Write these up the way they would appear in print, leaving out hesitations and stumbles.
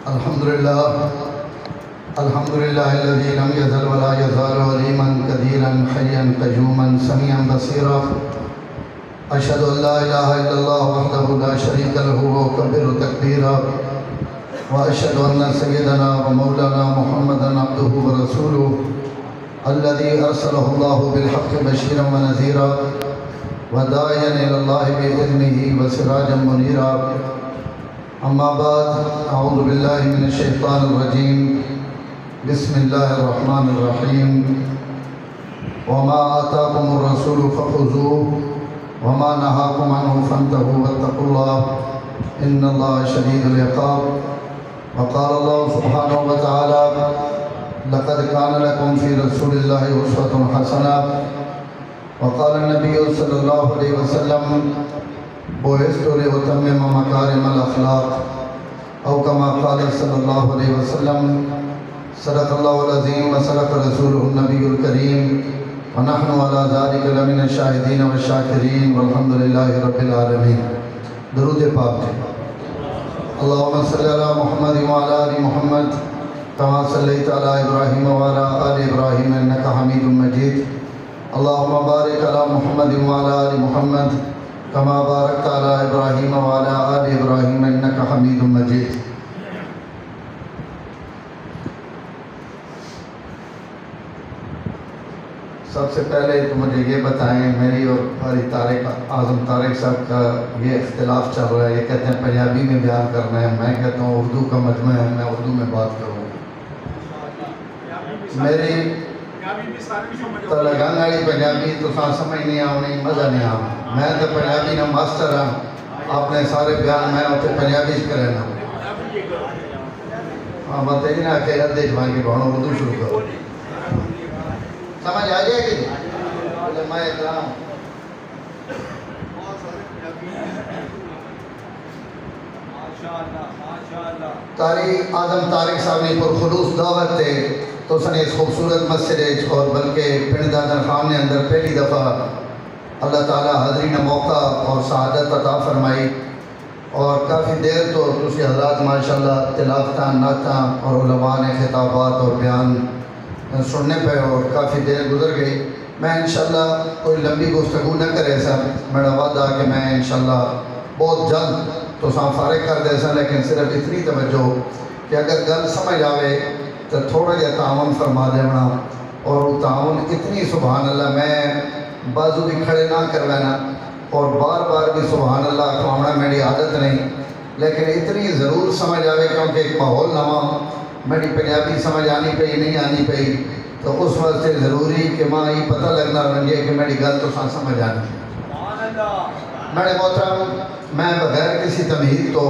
الحمد لله الذي لم يزل ولا يزال عليما قديرا حيا قيوما سميعا بصيرا. أشهد أن لا إله إلا الله وحده لا شريك له وأكبر تكبيرا. وأشهد أن سيدنا ومولانا محمدا عبده ورسوله الذي أرسله الله بالحق بشيرا ونذيرا وداعيا إلى الله بإذنه وسراجا منيرا. أما بعد، أعوذ بالله من الشيطان الرجيم. بسم الله الرحمن الرحيم. وما آتاكم الرسول فخذوه وما نهاكم عنه فانتهوا واتقوا الله إن الله شديد العقاب. وقال الله سبحانه وتعالى: لقد كان لكم في رسول الله أسوة حسنة. وقال النبي صلى الله عليه وسلم: بعثت لأتمم مكارم الأخلاق، أو كما قال صلى الله عليه وسلم. صدق الله العظيم وصدق رسوله النبي الكريم، ونحن على ذلك لمن الشاهدين والشاكرين والحمد لله رب العالمين. درود پاک ہے. اللهم صل على محمد وعلى آل محمد كما صليت على إبراهيم وعلى آل إبراهيم إنك حميد مجيد. اللهم بارك على محمد وعلى آل محمد كما باركت على إبراهيم وعلى آل إبراهيم إنك حميد مجيد. سب سے پہلے تو مجھے یہ بتائیں، میری اور قاری طارق اعظم طارق صاحب کا یہ اختلاف چل رہا ہے. یہ کہتے ہیں پنجابی میں بیان کرنا ہے، میں کہتا ہوں اردو کا مجمع ہے، میں اردو میں بات کروں. میری لگان والی پنجابی تو سمجھ نہیں آنی، مزہ نہیں آنا. میں تو پنجابی نہ ماسٹر ہوں، اپنے سارے بیان میں اتنے پنجابی کرے نا. ہاں بتائیے نا کہ ادھے جوان کے بہنوں اردو شروع کرو. سمجھ آ جائے گی؟ علماء اکرام قاری اعظم طارق صاحب نے پر خلوص دعوت تھے تو سنے اس خوبصورت مسجد اور بلکہ پنڈ دادن خان نے اندر پہلی دفعہ اللہ تعالیٰ حاضرین موقع اور سعادت عطا فرمائی. اور کافی دیر تو تسی حضرات ماشاءاللہ تلاوتاں نعتاں اور علماء نے خطابات اور بیان سننے پہ اور کافی دیر گزر گئی. میں انشاءاللہ کوئی لمبی گفتگو نہ کرے سا، میرا وعدہ کہ میں انشاءاللہ بہت جلد تو فارغ کر دے سا، لیکن صرف اتنی توجہ کہ اگر گل سمجھ آوے تو تھوڑا جا تعاون فرما دینا. اور وہ تعاون اتنی سبحان اللہ میں بازو بھی کھڑے نہ کروانا اور بار بار بھی سبحان اللہ کھوانا میری عادت نہیں، لیکن اتنی ضرور سمجھ آوے کیونکہ ایک ماحول نواں میری پنجابی سمجھ آنی پئی نہیں آنی پئی تو اس وقت سے ضروری کہ ماں یہ پتہ لگنا رنگے کہ میری گل تو سمجھ آنی. میرے محترم، میں بغیر کسی تمہید تو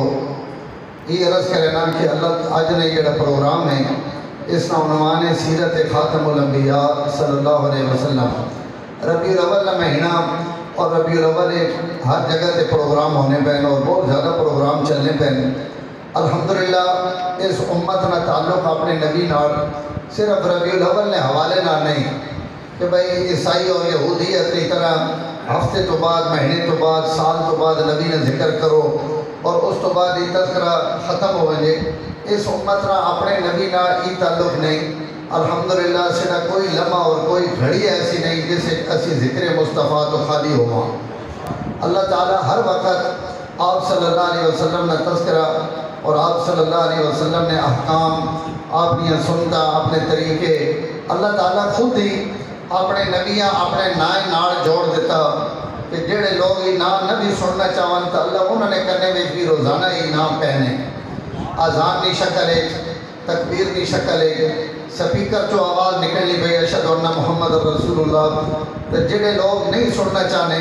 یہ عرض کرنا کہ اللہ آج نے یہ پروگرام ہے، اس کا عنوان ہے سیرت خاتم الانبیاء صلی اللہ علیہ وسلم. ربیع الاول کا مہینہ اور ربیع الاول ہر جگہ سے پروگرام ہونے پہ اور بہت زیادہ پروگرام چلنے پہ. الحمدللہ اس امت نہ تعلق اپنے نبی نال صرف ربیع الاول نے حوالے نہ نہیں کہ بھئی عیسائی اور یہودیت کی طرح ہفتے تو بعد، مہینے تو بعد، سال تو بعد نبی نے ذکر کرو اور اس تو بعد یہ تذکرہ ختم ہو وجے. اس امت نہ اپنے نبی نہ یہ تعلق نہیں. الحمدللہ سیدھا کوئی لمحہ اور کوئی گھڑی ایسی نہیں جسے اسی ذکر مصطفیٰ تو خالی ہوا. اللہ تعالیٰ ہر وقت آپ صلی اللہ علیہ وسلم نے تذکرہ اور آپ صلی اللہ علیہ وسلم نے احکام، اپنی سنتا، اپنے طریقے اللہ تعالیٰ خود ہی اپنے نبیاں اپنے نائیں نال جوڑ دیتا کہ جڑے لوگ یہ نام نبی سننا چاہن تو اللہ انہوں نے کرنے میں بھی روزانہ ہی نام پہنے. اذان کی شکل ہے، تکبیر کی شکل ہے، سپیکر جو آواز نکلنی پئی اشہد ان محمد رسول اللہ. تو جڑے لوگ نہیں سننا چاہنے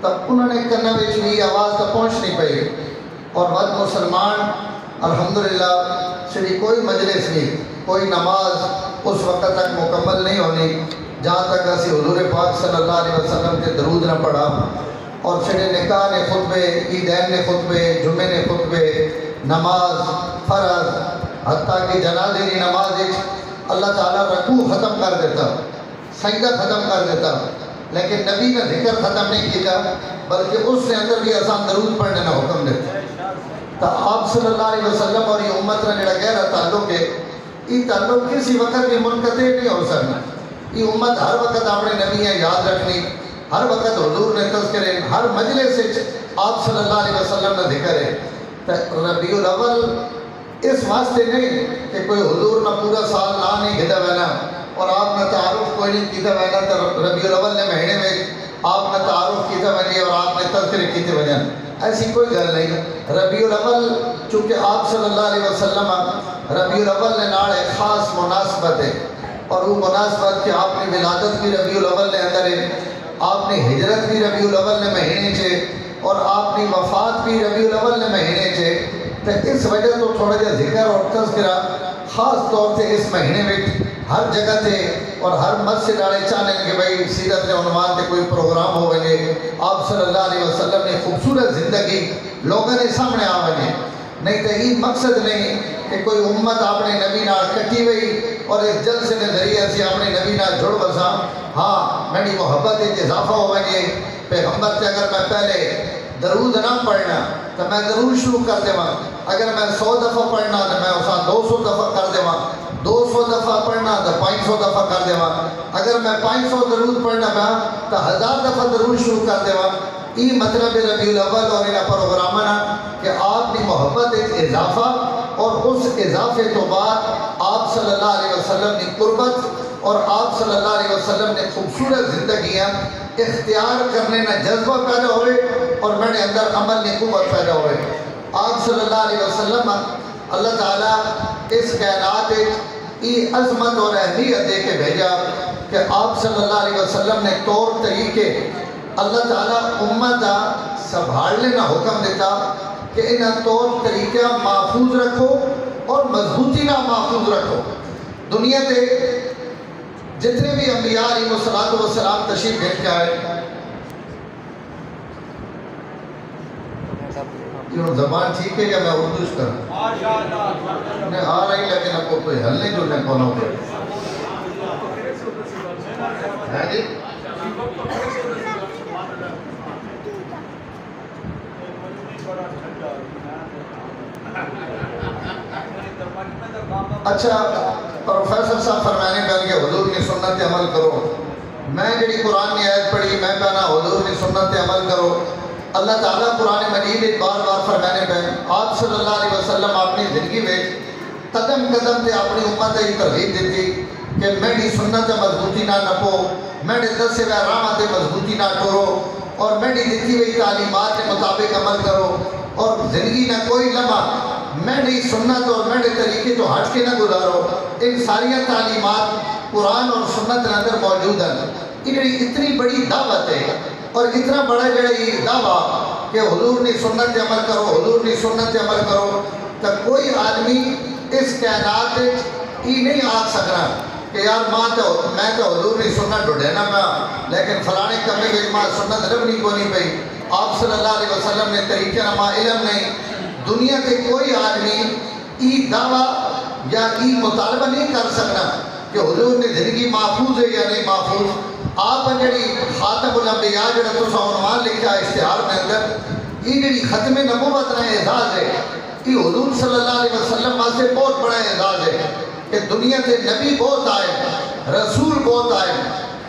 تب انہوں نے کرنے میں بھی آواز تو پہنچنی پئی. اور بعد مسلمان الحمدللہ صرف کوئی مجلس نہیں، کوئی نماز اس وقت تک مکمل نہیں ہونی جہاں تک اسی حضور پاک صلی اللہ علیہ وسلم کے درود نہ پڑھا. اور صرف نکاح نے خطبے، عیدین نے خطبے، جمعے نے خطبے، نماز فرض حتیٰ کہ جنازے کی نماز اللہ تعالیٰ رکوع ختم کر دیتا، سجدہ ختم کر دیتا، لیکن نبی نے ذکر ختم نہیں کیا بلکہ اس سے اندر بھی آسان درود پڑھنے کا حکم دیتا. تو آپ صلی اللہ علیہ وسلم اور یہ امت نے جڑا گہرا تعلق ہے، یہ تعلق کسی وقت بھی منقطع نہیں ہو سکنا۔ یہ امت ہر وقت اپنے نبی یاد رکھنی، ہر وقت حضور نے تذکرے، ہر مجلس سے آپ صلی اللہ علیہ وسلم نے ذکر ہے۔ تو ربیع الاول اس واسطے نہیں کہ کوئی حضور نہ پورا سال نہ نہیں گھدا وینا اور آپ نے تعارف کوئی نہیں کیتا وینا، تو ربیع الاول نے مہینے میں آپ نے تعارف کیتا وینا اور آپ نے تذکرے کیتے وینا، ایسی کوئی گل نہیں۔ ربیع الاول چونکہ آپ صلی اللہ علیہ وسلم ربیع الاول نے نال ایک خاص مناسبت ہے، اور وہ مناسبت کہ آپ نے ولادت بھی ربیع الاول نے اندر ہے، آپ نے ہجرت بھی ربیع الاول نے مہینے چھے، اور آپ نے وفات بھی ربیع الاول نے مہینے چھے۔ تو اس وجہ تو تھوڑا جا ذکر اور تذکرہ خاص طور سے اس مہینے میں ہر جگہ تھے، اور ہر مسجد والے چاہنے کہ بھائی سیرت کے عنوان سے کوئی پروگرام ہو بنے، آپ صلی اللہ علیہ وسلم نے خوبصورت زندگی لوگوں نے سامنے آ بنے۔ نہیں تو یہ مقصد نہیں کہ کوئی امت اپنے نبی نال کٹی ہوئی اور اس جلسے کے ذریعے سے اپنے نبی نال جڑ بساں۔ ہاں میری محبت اضافہ ہو بنے، پیغمبر سے اگر میں پہلے درود نہ پڑھنا تو میں ضرور شروع کر دے، اگر میں 100 دفعہ پڑھنا تو میں اسا 200 دفعہ کر دے، 200 دفعہ پڑھنا تو 500 دفعہ کر دے، اگر میں 500 درود پڑھنا پہ تو 1000 دفعہ درود شروع کر دے۔ یہ مطلب ربیع الاول اور انہا پروگرامنا کہ آپ کی محبت ایک اضافہ، اور اس اضافے تو بعد آپ صلی اللہ علیہ وسلم نے قربت اور آپ صلی اللہ علیہ وسلم نے خوبصورت زندگیاں اختیار کرنے نہ جذبہ پیدا ہوئے، اور میرے اندر عمل نے قوت پیدا ہوئے۔ آپ صلی اللہ علیہ وسلم اللہ تعالیٰ اس کائنات یہ عظمت اور اہمیت دے کے بھیجا کہ آپ صلی اللہ علیہ وسلم نے طور طریقے اللہ تعالیٰ امت سنبھالنے کا حکم دیتا کہ انہاں طور طریقہ محفوظ رکھو اور مضبوطی نہ محفوظ رکھو۔ دنیا تے جتنے بھی انبیاء علیہ السلام تشریف لے کے آئے، یہ زبان ٹھیک ہے یا میں اردو کروں؟ انہیں آ رہی لیکن آپ کو کوئی حل نہیں جو میں کونوں پر ہے جی؟ اچھا پروفیسر صاحب فرمانے پہنے کہ حضور کی سنت عمل کرو، میں جڑی قرآن کی آیت پڑھی میں کہنا حضور کی سنت عمل کرو۔ اللہ تعالیٰ قرآن مجید ایک بار بار فرمانے پہنے آپ صلی اللہ علیہ وسلم اپنی زندگی میں قدم قدم تے اپنی امت کی ترغیب دیتی کہ میری سنت مضبوطی نہ نپو، میرے دسے ہوئے راہ تے مضبوطی نہ ٹورو، اور میری دیتی ہوئی تعلیمات کے مطابق عمل کرو، اور زندگی نہ کوئی لمحہ میری سنت اور میرے طریقے تو ہٹ کے نہ گزارو۔ ان ساری تعلیمات قرآن اور سنت کے اندر موجود ہیں۔ یہ اتنی بڑی دعوت ہے اور اتنا بڑا جڑا یہ دعویٰ کہ حضور نے سنت عمل کرو، حضور نے سنت عمل کرو، تو کوئی آدمی اس کائنات یہ نہیں آ سکنا کہ یار میں تو حضور نے سنت ڈھوڑینا پا لیکن فلانے کمے کے ماں سنت لبنی کو نہیں پئی، آپ صلی اللہ علیہ وسلم نے طریقے نما علم نہیں۔ دنیا کے کوئی آدمی یہ دعویٰ یا یہ مطالبہ نہیں کر سکنا کہ حضور نے زندگی محفوظ ہے یا نہیں محفوظ۔ آپ جڑی خاتم الانبیاء جڑا تو عنوان لکھا ہے اشتہار میں اندر، یہ جڑی ختم نبوت کا اعزاز ہے، یہ حضور صلی اللہ علیہ وسلم واسطے بہت بڑا اعزاز ہے کہ دنیا کے نبی بہت آئے، رسول بہت آئے،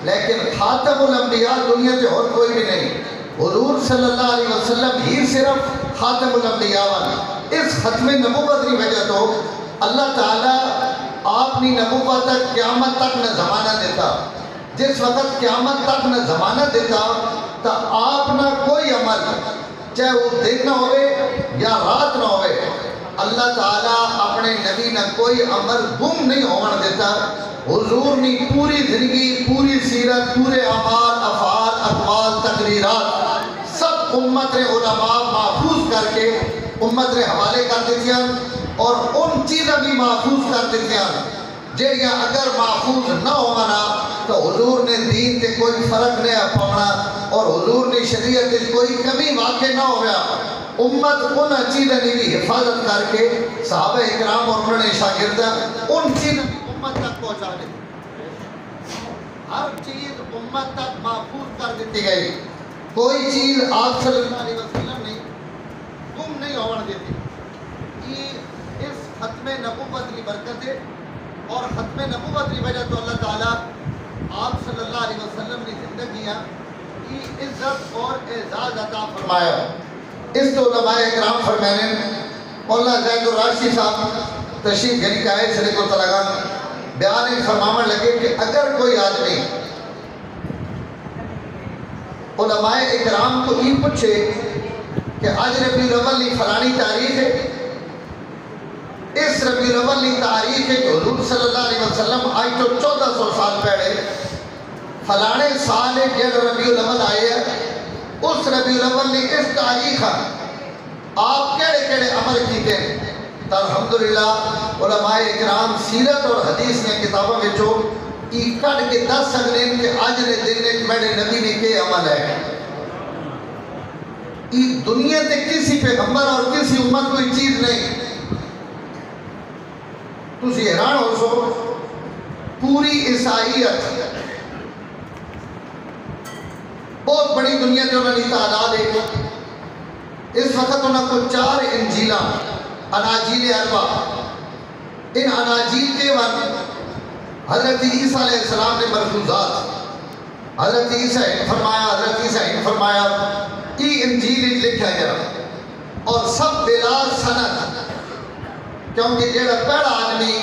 لیکن خاتم الانبیاء دنیا کے اور کوئی بھی نہیں۔ حضور صلی اللہ علیہ وسلم ہی صرف خاتم الانبیاء والا۔ اس ختم نبوت کی وجہ تو اللہ تعالیٰ آپ نے نبوت تک قیامت تک نہ زمانہ دیتا۔ جس وقت قیامت تک نہ زمانہ دیتا تو آپ نہ کوئی عمل چاہے وہ دن نہ ہوئے یا رات نہ ہوئے، اللہ تعالیٰ اپنے نبی نہ کوئی عمل گم نہیں ہونے دیتا۔ حضور نے پوری زندگی، پوری سیرت، پورے اعمال، افعال، اقوال، تقریرات سب امت نے علماء محفوظ کر کے امت نے حوالے کر دیتیاں، اور ان چیزیں بھی محفوظ کر دیتیاں جہاں اگر محفوظ نہ ہونا تو حضور نے دین تے کوئی فرق نہیں پانا، اور حضور نے شریعت تے کوئی کمی واقع نہ ہو گیا۔ امت ان چیزیں بھی حفاظت کر کے صحابہ اکرام اور انہوں نے شاگردہ ان چیزیں امت تک پہنچا دی، ہر چیز امت تک محفوظ کر دیتی گئی، کوئی چیز آپ صلی اللہ علیہ وسلم نے گم نہیں ہونے دیتی۔ ختم نبوت کی برکت ہے اور ختم نبوت کی وجہ تو اللہ تعالیٰ آپ صلی اللہ علیہ وسلم کی زندگیاں کی عزت اور اعزاز عطا فرمایا. اس تو علماء اکرام فرمانے مولانا زید الراشدی صاحب تشریف گھری کا ہے صلی اللہ علیہ وسلم بیان ایک فرماون لگے کہ اگر کوئی آدمی علماء اکرام کو یہ پوچھے کہ آج ربیع الاول کی فلانی تاریخ ہے، اس ربیع الاول کی تاریخ ہے کہ حضور صلی اللہ علیہ وسلم آج تو 1400 سال پہلے فلانے سال ہے جب ربیع الاول آئے ہیں، اس ربیع الاول کی اس تاریخ آپ کیڑے کیڑے عمل کیتے ہیں. تو الحمدللہ علماء اکرام سیرت اور حدیث نے کتابوں میں جو یہ کٹ کے دس سکتے ہیں کہ آج نے دن میں میرے نبی نے کے عمل ہے. یہ دنیا تے کسی پیغمبر اور کسی امت کوئی چیز نہیں. تسی حیران ہو سو پوری عیسائیت بہت بڑی دنیا کے انہوں نے تعداد ہے. اس وقت انہوں کو 4 انجیلاں اناجیل اربع، ان اناجیل کے وقت حضرت عیسیٰ علیہ السلام نے ملفوظات حضرت عیسیٰ نے فرمایا یہ انجیل لکھا گیا اور سب بلا سند، کیونکہ جیڑا پہلا آدمی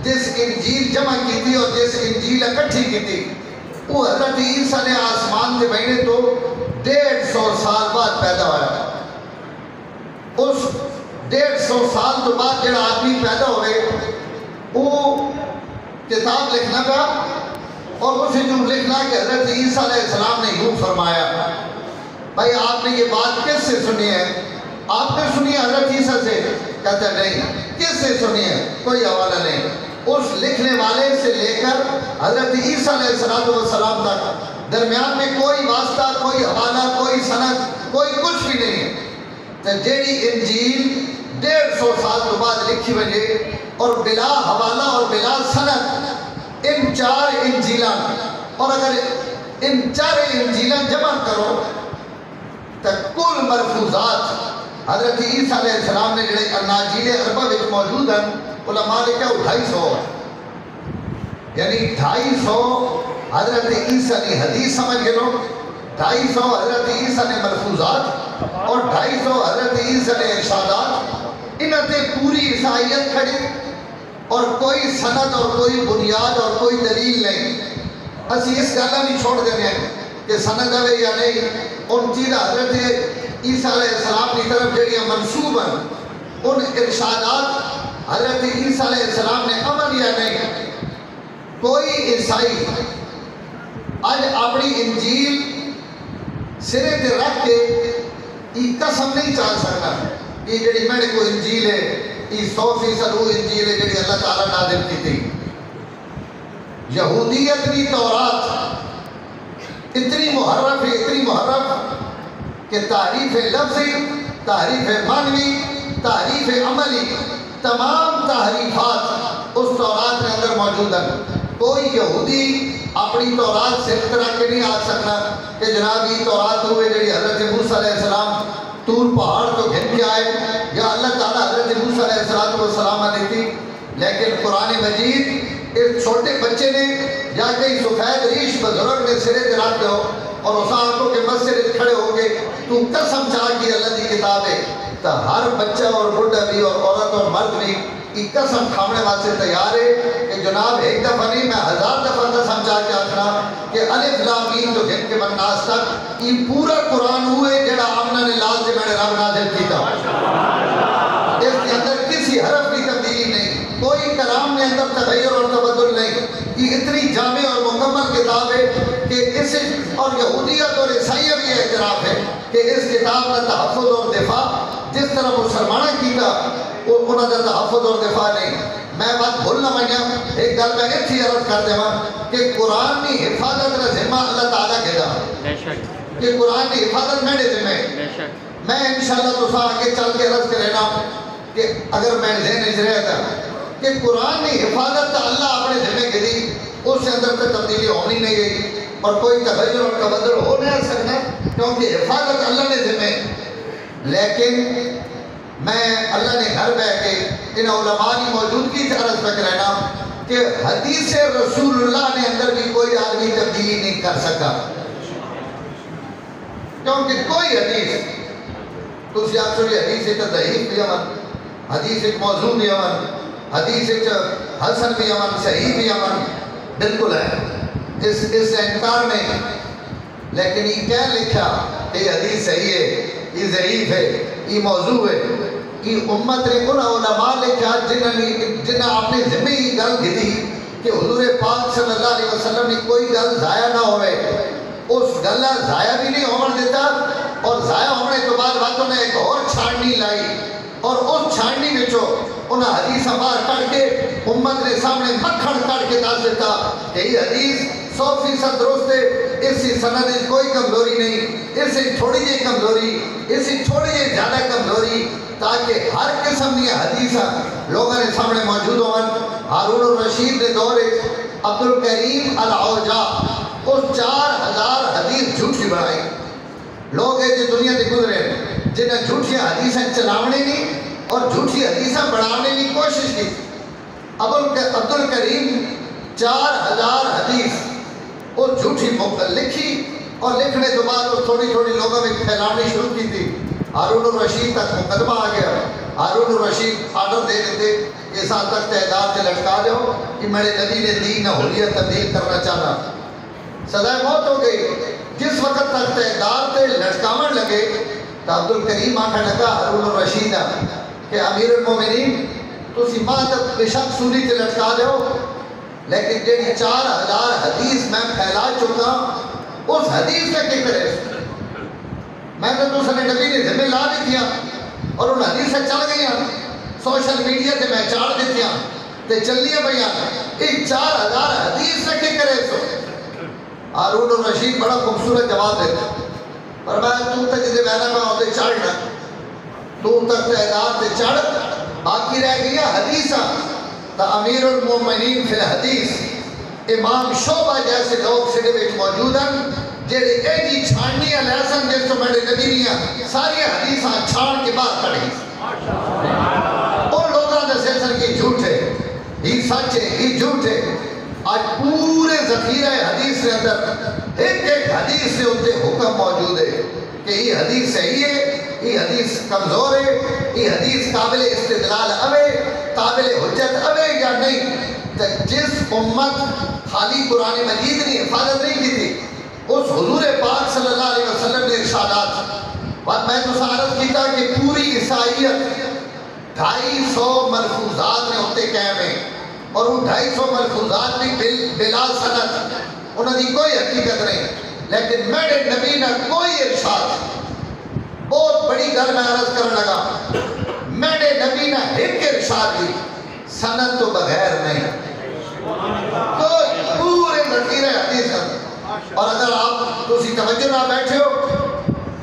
جس انجیل جمع کی تھی اور جس انجیل اکٹھی کی تھی وہ حضرت عیسیٰ نے آسمان سے بہنے تو 150 سال بعد پیدا ہوا. اس 150 سال تو بعد جڑا آدمی پیدا ہوئے وہ کتاب لکھنا کا اور اسے جو لکھنا کہ حضرت عیسیٰ علیہ السلام نے یوں فرمایا. بھائی آپ نے یہ بات کس سے سنی ہے؟ آپ نے سنی ہے حضرت عیسیٰ سے؟ کہتا نہیں. کس سے سنی ہے؟ کوئی حوالہ نہیں. اس لکھنے والے سے لے کر حضرت عیسیٰ علیہ السلام تک درمیان میں کوئی واسطہ، کوئی حوالہ، کوئی سند، کوئی کچھ بھی نہیں ہے. تو جیڑی انجیل 150 سال تو بعد لکھی وجے اور بلا حوالہ اور بلا سند ان 4 انجیلاں، اور اگر ان 4 انجیلاں جمع کرو تو کل ملفوظات حضرت عیسیٰ علیہ السلام نے جڑے اناجیل اربع وچ موجود ہیں علماء نے کہا 250 یعنی 250 حضرت عیسیٰ نے حدیث سمجھ گئے لو، 250 حضرت عیسیٰ نے ملفوظات اور 250 حضرت عیسیٰ نے ارشادات. انہاں تے پوری عیسائیت کھڑی اور کوئی سند اور کوئی بنیاد اور کوئی دلیل نہیں. اسی اس گالا نہیں چھوڑ دینے ہیں کہ سند ہے یا نہیں. ان چیزیں حضرت عیسیٰ علیہ السلام کی طرف جڑیاں منصوب ہیں ان ارشادات حضرت عیسیٰ علیہ السلام نے عمل یا نہیں. کوئی عیسائی آج اپنی انجیل سرے تے رکھ کے یہ قسم نہیں چاہ سکتا یہ جڑی میں نے کوئی انجیل ہے یہ 100% وہ انجیل ہے جڑی اللہ تعالیٰ نازل کی تھی. یہودیت کی تورات اتنی محرف کہ تعریف لفظی، تعریف معنوی، تعریف عملی تمام تحریفات اس تورات کے اندر موجود ہیں. کوئی یہودی اپنی تورات سے طرح کے نہیں آ سکتا کہ جناب یہ تورات ہوئے جڑی حضرت موسیٰ علیہ السلام طور پہاڑ تو گھن کے آئے یا اللہ تعالیٰ حضرت موسیٰ علیہ السلام نے دیتی. لیکن قرآن مجید ایک چھوٹے بچے نے یا کئی سفید ریش بزرگ نے سرے تے رکھ دو اور اس آنکھوں کے مسجد کھڑے ہو گئے تو قسم چاہ کی اللہ کی کتاب ہے تو ہر بچہ اور بڑھا بھی اور عورت اور مرد بھی یہ قسم کھانے واسطے تیار ہے کہ جناب ایک دفعہ نہیں میں 1000 دفعہ قسم چاہ کے آخنا کہ الف لام میم تو گھن کے بناس تک یہ پورا قرآن ہوئے جڑا آمنہ نے لال سے میں نے رب نازل کیتا. اس کے اندر کسی حرف کی تبدیلی نہیں، کوئی کلام میں اندر تغیر اور تبدل نہیں. یہ اتنی جامع اور مکمل کتاب ہے کہ اس اور یہودیت اور عیسائیت بھی اعتراف ہے کہ اس کتاب کا تحفظ اور دفاع جس طرح مسلمانہ کیتا وہ انہوں نے تحفظ اور دفاع نہیں. میں بات بھولنا مانیا ایک گل میں اتنی عرض کر دے کہ قرآن کی حفاظت کا ذمہ اللہ تعالیٰ کے دا کہ قرآن کی حفاظت میرے ذمہ. میں انشاءاللہ تو سا آگے چل کے عرض کرنا کہ اگر میں ذہن اس رہا تھا کہ قرآن کی حفاظت اللہ اپنے ذمہ کے دی اس کے اندر تو تبدیلی ہونی نہیں گئی اور کوئی تغیر اور تبدل ہو نہیں سکتا کیونکہ حفاظت اللہ نے ذمہ. لیکن میں اللہ نے گھر بیٹھ کے ان علماء کی موجودگی سے عرض تک رہنا کہ حدیث رسول اللہ نے اندر بھی کوئی آدمی تبدیلی نہیں کر سکا، کیونکہ کوئی حدیث تسی آپ سوئی حدیث ایک ضعیف بھی امن، حدیث ایک موضوع بھی امن، حدیث ایک حسن بھی امن، صحیح بھی امن، بالکل ہے، اس سے انکار نہیں، لیکن یہ کیا لکھا کہ یہ حدیث صحیح ہے، یہ ضعیف ہے، یہ موضوع ہے، یہ امت نے ان علماء لکھا جنہاں آپ نے ذمہ یہ گل دی کہ حضور پاک صلی اللہ علیہ وسلم نے کوئی گل ضائع نہ ہوئے، اس گلہ ضائع بھی نہیں ہونے دیتا، اور ضائع ہونے تو بعد باتوں نے ایک اور چھاننی لائی، اور اس چھاننی بچو انہاں حدیث باہر کر کے امت نے سامنے مکھن کر کے دس دیتا کہ یہ حدیث 100% درست ہے، اس کی سند کوئی کمزوری نہیں، اس سے تھوڑی جی کمزوری، اس سے تھوڑی جی زیادہ کمزوری، تاکہ ہر قسم کی حدیث لوگوں نے سامنے موجود ہوں۔ ہارون الرشید نے دور عبد الکریم العوجا اس 4000 حدیث جھوٹی بنائی، لوگ ہیں جو دنیا سے گزرے جنہیں جھوٹیاں حدیثیں چلاونے نہیں اور جھوٹی حدیثیں بڑھانے کی کوشش کی۔ عبد الکریم 4000 حدیث اور جھوٹی لکھی، اور لکھنے تو بعد وہ تھوڑی تھوڑی لوگوں میں پھیلانے شروع کی تھی۔ ہارون الرشید تک مقدمہ آ گیا، ہارون الرشید آرڈر دے دیتے کہ سال تک تعداد سے لٹکا دو کہ میرے نبی نے دین حریت تبدیل کرنا چاہنا، سزائے موت ہو گئی۔ جس وقت تک تعداد سے لٹکاون لگے تو عبد الکریم آنکھا لگا ہارون الرشید کہ امیر المومنین تسی ماں تک بشک سولی سے لٹکا دو، لیکن جنہی 4000 حدیث میں پھیلا چکا اس حدیث کا کیا کرے؟ میں نے تو سنے نبی نے ذمہ لا دی دیا اور ان حدیث سے چل گئی ہیں، سوشل میڈیا سے میں چاڑ دیتی ہیں تے چلیے بھئیاں ایک 4000 حدیث سے کیا کرے سو؟ ہارون الرشید بڑا خوبصورت جواب دیتا، فرمایا تو تک جدے بہنا میں ہوتے چڑھنا، تو تک تعداد سے چڑھ، باقی رہ گیا حدیثہ۔ تا امیر المومنین فی الحدیث امام شعبہ جیسے لوگ سڑے بیچ موجود ہیں جیڑے ایجی چھاننیاں لیسن جس تو میرے نبی نیاں ساری حدیثاں چھان کے بعد کڑی، اور لوگاں دے سیسن کی جھوٹ ہے، ہی سچ ہے، ہی جھوٹ ہے۔ آج پورے ذخیرہ حدیث سے اندر ایک ایک حدیث سے ہوتے حکم موجود ہے کہ یہ حدیث صحیح ہے، یہ حدیث کمزور ہے، یہ حدیث قابل استدلال اوے، قابل حجت اوے یا نہیں۔ جس امت خالی قرآن مجید نے حفاظت نہیں کی تھی، اس حضور پاک صلی اللہ علیہ وسلم نے ارشادات، بات میں تو سارت کیتا کہ پوری عیسائیت 250 ملفوظات نے ہوتے قائم ہیں، اور وہ 250 ملفوظات بھی بلا سند، انہوں نے کوئی حقیقت نہیں، لیکن میرے نبی نے کوئی ارشاد، بہت بڑی گل میں عرض کرنے لگا، میرے نبی نے ایک ارشاد دی سند تو بغیر نہیں، کوئی پورے ذخیرہ حدیث ہے۔ اور اگر آپ تسی توجہ نہ بیٹھے ہو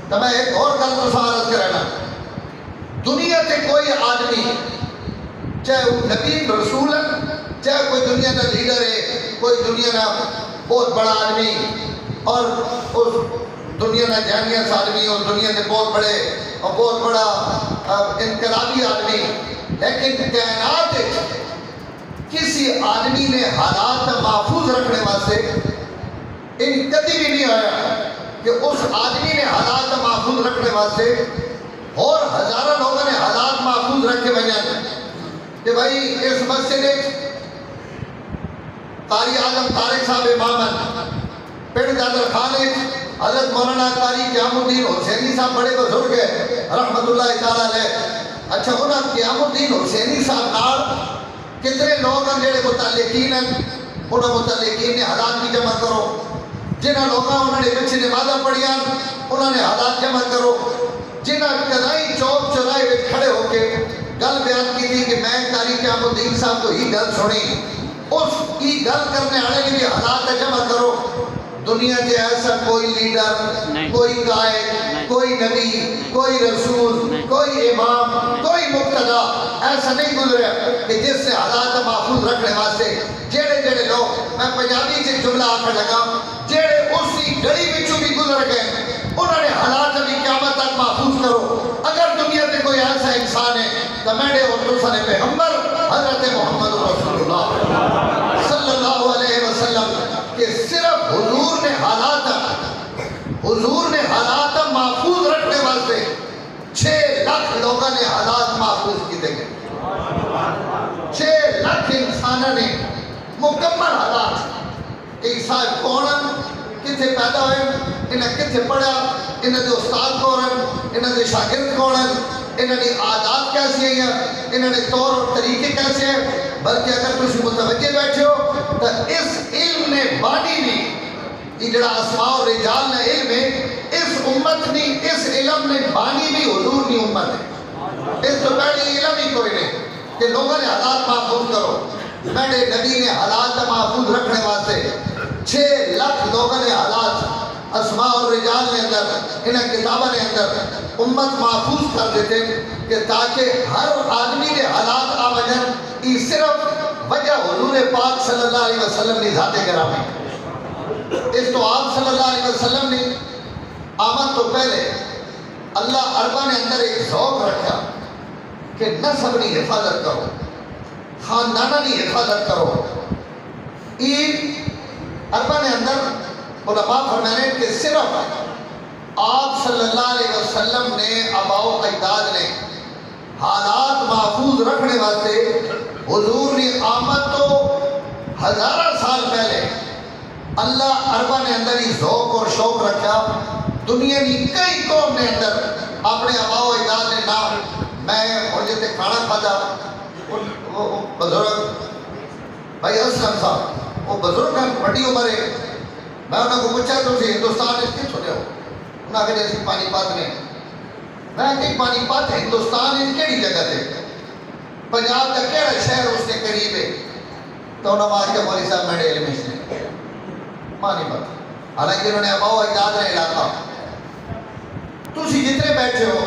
تو میں ایک اور گل تو عرض کرنا، دنیا سے کوئی آدمی چاہے وہ نبی رسول ہے، چاہے کوئی دنیا کا لیڈر ہے، کوئی دنیا کا بہت بڑا آدمی، اور اس دنیا کا جہنیت آدمی، اور دنیا کے بہت بڑے اور بہت بڑا انقلابی آدمی، لیکن کائنات کسی آدمی نے حالات محفوظ رکھنے واسطے ان کدی بھی نہیں آیا کہ اس آدمی نے حالات محفوظ رکھنے واسطے اور ہزارہ لوگوں نے حالات محفوظ رکھے بجائے کہ بھائی اس مسجد قاری اعظم طارق صاحب امامن پنڈ جادر خانے حضرت مولانا قاری قیام الدین حسینی صاحب بڑے بزرگ ہیں رحمت اللہ تعالیٰ علیہ۔ اچھا انہاں قیام الدین حسینی صاحب نال کتنے لوگ ہیں جڑے متعلقین ہیں، انہاں متعلقین نے حالات بھی جمع کرو، جنہاں لوگاں انہوں نے پچھے نمازہ پڑھیاں انہوں نے حالات جمع کرو، جنہاں کدائی چوک چورائی میں کھڑے ہو کے گل بیان کی تھی کہ میں قاری قیام الدین صاحب کو ہی گل سنی، اس کی گل کرنے آنے کے لیے حالات جمع کرو۔ دنیا کے ایسا کوئی لیڈر، کوئی قائد، کوئی نبی، کوئی رسول، کوئی امام، کوئی مقتدہ ایسا نہیں گزرے کہ جس سے حالات محفوظ رکھنے واسطے جیڑے جیڑے لوگ، میں پنجابی سے جملہ آکر لگا، جیڑے اسی گڑی بچوں بھی گزر گئے انہوں نے حالات بھی قیامت تک محفوظ کرو۔ اگر دنیا میں کوئی ایسا انسان ہے تمیڑے اور دوسرے پیغمبر حضرت محمد رسول اللہ صلی اللہ علیہ وسلم کہ صرف حضور نے حالات محفوظ رکھنے واسطے 6 لاکھ لوگوں نے حالات محفوظ کیتے گئے. 6 لاکھ انسانوں نے مکمل حالات. ایک صاحب کون کتنے پیدا ہوئے, انہیں کتنے پڑھا, انہیں دے استاد کون, انہیں دے شاگرد کون, انہیں دی عادات کیسی ہیں, انہیں دے طور اور طریقے کیسے ہیں. بلکہ اگر تسی متوجہ بیٹھے ہو تو اس علم نے بانی نہیں, یہ جڑا اسماء و رجال نے علم ہے, اس امت نہیں, اس علم نے بانی بھی حضور نہیں امت ہے. اس تو پہلے علم ہی کوئی نہیں کہ لوگوں نے حالات محفوظ کرو. میرے نبی نے حالات محفوظ رکھنے واسطے 6 لاکھ لوگوں نے حالات اسماء اور رجال نے اندر انہیں کتابوں نے اندر امت محفوظ کر دیتے کہ تاکہ ہر آدمی کے حالات آ وجن. یہ صرف وجہ حضور پاک صلی اللہ علیہ وسلم نے ذات گرامی. اس تو آپ صلی اللہ علیہ وسلم نے آمد تو پہلے اللہ عربہ نے اندر ایک ذوق رکھا کہ نسب کی حفاظت کرو, خاندانہ کی حفاظت کرو. یہ عربہ نے اندر علماء فرمانے کہ صرف آپ صلی اللہ علیہ وسلم نے آباء و اجداد نے حالات محفوظ رکھنے واسطے حضور نے آمد تو ہزارہ سال پہلے اللہ عربہ نے اندر ہی ذوق اور شوق رکھا. دنیا کی کئی قوم نے اندر اپنے آباء و اجداد نے نام. میں اور جیتے کھانا کھاتا بزرگ بھائی اسلم صاحب, وہ بزرگ ہیں بڑی عمر ہے. میں انہوں کو پوچھا تو ہندوستان اس کے چھوڑے ہو, انہوں نے کہا پانی پات نے. میں کہ پانی پات ہندوستان اس کیڑی جگہ تھے, پنجاب کا کیڑا شہر اس کے قریب ہے. تو انہوں نے کہا مولوی صاحب میرے علم اس نے پانی پات. حالانکہ انہوں نے آباء و اجداد نے علاقہ. تسی جتنے بیٹھے ہو,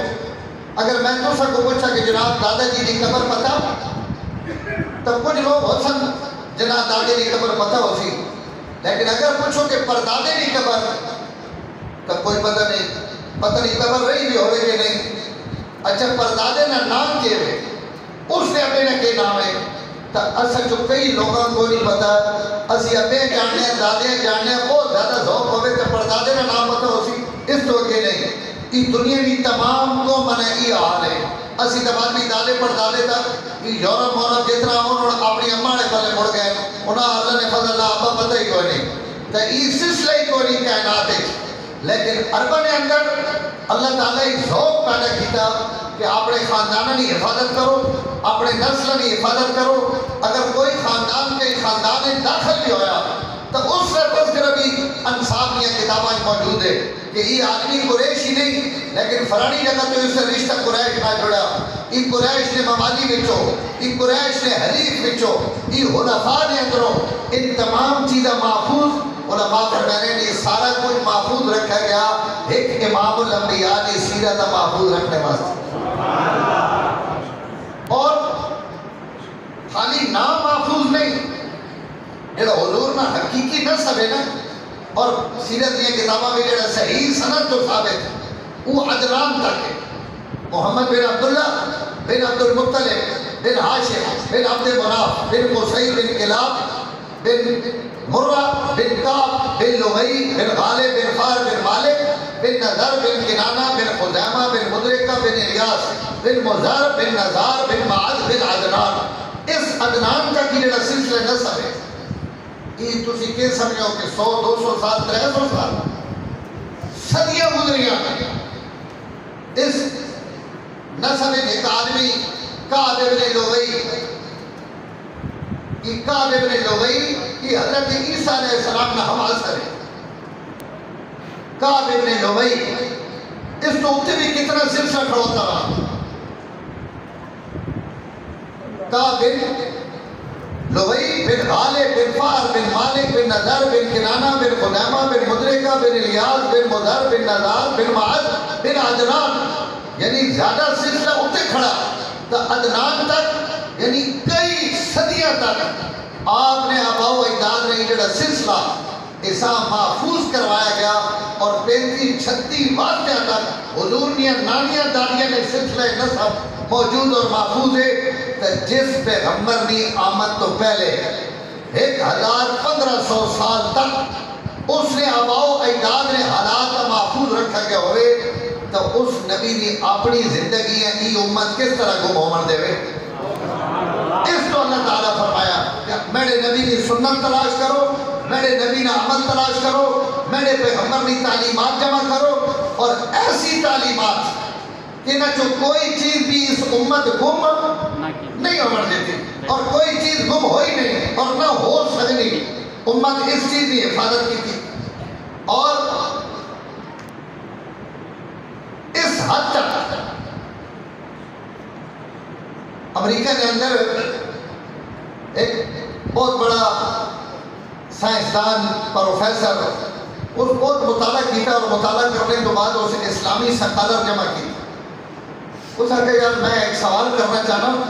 اگر میں تو سب کو پوچھا کہ جناب دادا جی کی قبر پتہ, تو کچھ لوگ ہو سن جناب دادے کی قبر پتہ ہو سی, لیکن اگر پوچھو کہ پردادے کی قبر تو کوئی پتہ نہیں قبر رہی بھی ہوئے کہ نہیں. اچھا پردادے نے نام کیے ہوئے, اس نے اپنے نے کے نام ہے, تو اصل جو کئی لوگوں کو نہیں پتا, اسی ابے جاننے ہیں دادے جاننے ہیں, بہت زیادہ ذوق ہوئے تو پردادے نے نام پتہ ہو سی, اس تو کہ نہیں. یہ دنیا کی تمام کو من یہ حال ہے. اسی دبادی دادے پردادے تک یورپ مورپ جتنا انہوں نے اپنی اماں نے پلے مڑ گئے, انہوں اللہ نے فضل اللہ ابا پتہ ہی کوئی نہیں. تو یہ سلسلہ ہی کوئی نہیں کائنات ہے. لیکن عربہ نے اندر اللہ تعالیٰ ایک ذوق پیدا کیتا کہ اپنے خاندانوں کی حفاظت کرو, اپنے نسل کی حفاظت کرو. اگر کوئی خاندان کے خاندان میں داخل بھی ہویا تو اس سے تذکرہ بھی انصاب کی کتابیں موجود ہے کہ یہ آدمی قریش ہی نہیں, لیکن فرانی جگہ تو اس سے رشتہ قریش نہ جڑا. یہ قریش نے موالی بچو, یہ قریش نے حلیف بچو, یہ خلفاء نے اندروں ان تمام چیزیں محفوظ. علماء فرمانے نے سارا کچھ محفوظ رکھا گیا ایک امام الانبیاء نے سیرت محفوظ رکھنے واسطے. اور خالی نام محفوظ نہیں, جڑا حضور نہ حقیقی نسب ہے نا, اور سیرت یہ کتابہ میں جڑا صحیح سند تو ثابت ہے وہ عدنان تک ہے. محمد بن عبداللہ بن عبد المطلب بن ہاشم بن عبد مناف بن قصی بن کلاب بن مرہ بن کعب بن لغی بن غالب بن فار بن مالک بن نظر بن کنانہ بن خزیمہ بن مدرکہ بن الیاس بن مزار بن نزار بن معاذ بن عدنان. اس عدنان کا کی جڑا سلسلہ نسب ہے یہ تسی کہ سمجھو کہ 100 200 سال 300 سال صدیاں گزریاں. اس نسب ایک آدمی کعب ابن لغی, یہ کعب ابن لغی یہ حضرت عیسیٰ علیہ السلام نے ہم اثر ہے. کعب ابن لغی اس تو اتنے بھی کتنا سلسلہ کھڑوتا رہا. کعب بن لغی بن غالب بن فار بن مالک بن نظر بن کنانہ بن خزیمہ بن مدرکہ بن الیاس بن مزر بن نزار بن معاذ بن عدنان, یعنی زیادہ سلسلہ اتنے کھڑا تو عدنان تک, یعنی کئی صدیاں تک آپ نے آباء و اجداد نے جڑا سلسلہ ایسا محفوظ کروایا گیا. اور 35-36 واقعہ تک حضور نے نانیاں دادیاں نے سلسلہ نسب موجود اور محفوظ ہے کہ جس پیغمبر نے آمد تو پہلے 1500 سال تک اس نے آباؤ اجداد نے حالات محفوظ رکھا گیا ہوئے تو اس نبی نے اپنی زندگی کی امت کس طرح گم ہومن دے وے. اس تو اللہ تعالیٰ فرمایا کہ میرے نبی کی سنت تلاش کرو، میرے نبی نے عمل تلاش کرو، میرے پیغمبر کی تعلیمات جمع کرو، اور ایسی تعلیمات کہ نہ جو کوئی چیز بھی اس امت گم نہیں ہونے دیتی اور کوئی چیز گم ہوئی نہیں اور نہ ہو سکنی. امت اس چیز کی حفاظت کی تھی. اور اس حد تک امریکہ کے اندر ایک بہت بڑا سائنسدان پروفیسر اس بہت مطالعہ کیا اور مطالعہ کرنے کے بعد اس اسلامی سکالر جمع کی. اس نے کہا یار میں ایک سوال کرنا چاہتا ہوں،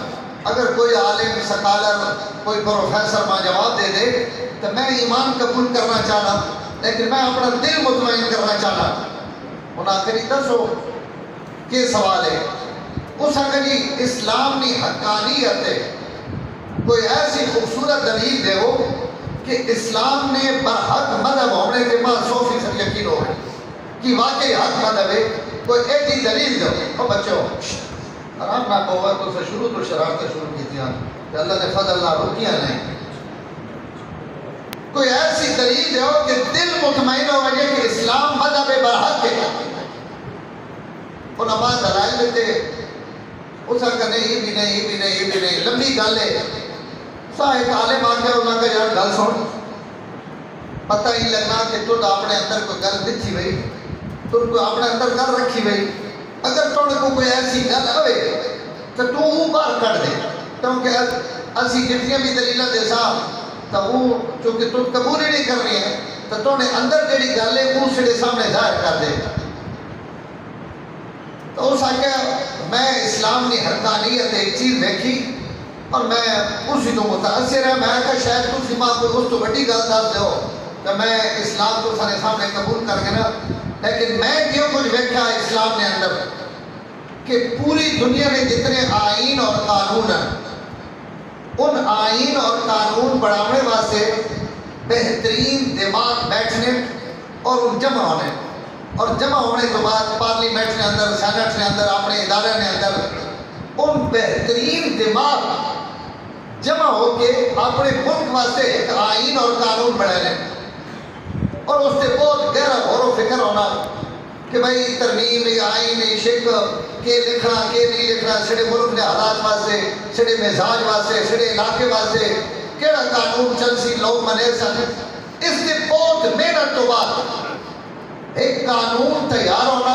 اگر کوئی عالم سکالر کوئی پروفیسر ماں جواب دے دے تو میں ایمان قبول کرنا چاہتا لیکن میں اپنا دل مطمئن کرنا چاہتا. انہوں نے کہا دسو کیا سوال ہے. اس نے کہا جی اسلام کی حقانیت ہے کوئی ایسی خوبصورت دلیل دے ہو کہ اسلام نے برحق مذہب ہونے کے بعد 100% یقین ہو کہ واقعی حق مذہب ہے. کوئی ایسی دلیل دو. اور بچوں آرام نہ ہوگا تو سے شروع تو شرارتیں شروع کی تھی کہ اللہ نے فضل نہ روکیاں نہیں. کوئی ایسی دلیل دو کہ دل مطمئن ہو گئے کہ اسلام مذہب برحق ہے. علماء دلائل دیتے اس نے کہا نہیں یہ بھی نہیں یہ بھی نہیں یہ بھی نہیں لمبی گل ہے. ایک عالم آ کے انہوں نے کہا یار گل سن پتہ ہی لگنا کہ تو اپنے اندر کوئی گل بچھی ہوئی تو اپنے اندر گل رکھی ہوئی. اگر تھوڑے کو کوئی ایسی گل ہوئے تو وہ باہر کر دے کیونکہ اسی جتنی بھی دلیلیں دے سا تو وہ چونکہ تم قبول ہی نہیں کرنی ہے تو تھوڑے اندر جڑی گل ہے وہ سڑے سامنے ظاہر کر دے. تو اس آگے میں اسلام کی حقانیت ایک چیز دیکھی اور میں اسی تو متاثر ہے. میں کہا شاید تسی ماں کوئی اس تو بڑی گل دس دو کہ میں اسلام کو سارے سامنے قبول کر کے نا. لیکن میں جو کچھ دیکھا اسلام نے اندر کہ پوری دنیا میں جتنے آئین اور قانون ہیں ان آئین اور قانون بڑھانے واسطے بہترین دماغ بیٹھنے اور ان جمع ہونے اور جمع ہونے کے بعد پارلیمنٹ کے اندر سینٹ کے اندر اپنے ادارے کے اندر ان بہترین دماغ جمع ہو کے اپنے ملک واسطے ایک آئین اور قانون بڑھا لیں اور اس سے بہت گہرا غور و فکر ہونا کہ بھائی ترمیم آئین شک کے لکھنا کے نہیں لکھنا سڑے ملک کے حالات واسطے سڑے مزاج واسطے سڑے علاقے واسطے کیڑا قانون چل سی لوگ منے سن. اس سے بہت محنت تو بعد ایک قانون تیار ہونا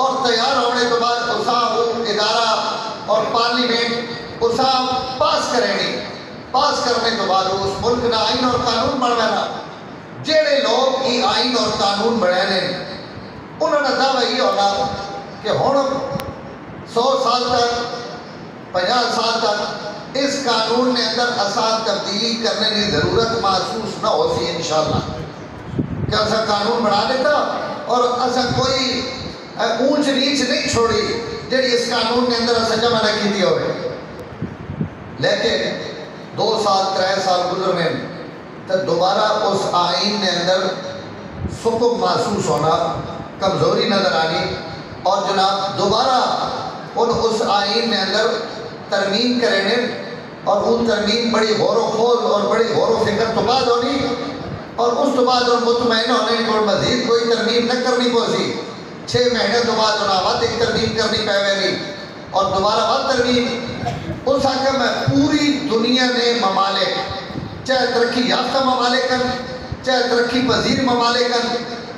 اور تیار ہونے کے بعد اسا وہ ادارہ اور پارلیمنٹ اسا پاس کریں گے. پاس کرنے کے بعد اس ملک کا آئین اور قانون بنوانا. جڑے لوگ یہ آئین اور قانون بنانے انہوں نے دعویٰ یہ ہونا کہ ہوں 100 سال تک 50 سال تک اس قانون نے اندر آسان تبدیلی کرنے کی ضرورت محسوس نہ ہو سی انشاءاللہ کہ ایسا قانون بنا دیتا اور ایسا کوئی اونچ نیچ نہیں چھوڑی جڑی اس قانون کے اندر ایسا جمع رکھی دی ہوئے. لیکن 2 سال 3 سال گزرنے تو دوبارہ اس آئین کے اندر سکون محسوس ہونا کمزوری نظر آنی اور جناب دوبارہ اس آئین کے اندر ترمیم کرنے اور ان ترمیم بڑی غور و خوض اور بڑی غور و فکر تو بعد ہونی اور اس تو بعد ان مطمئن ہونے اور مزید کوئی ترمیم نہ کرنی پوسی. 6 مہینے تو بعد انہوں نے ایک ترمیم کرنی پہ ہوئے اور دوبارہ بعد ترمیم. اس حکم میں پوری دنیا نے ممالک چاہے ترقی یافتہ ممالک چاہے ترقی پذیر ممالک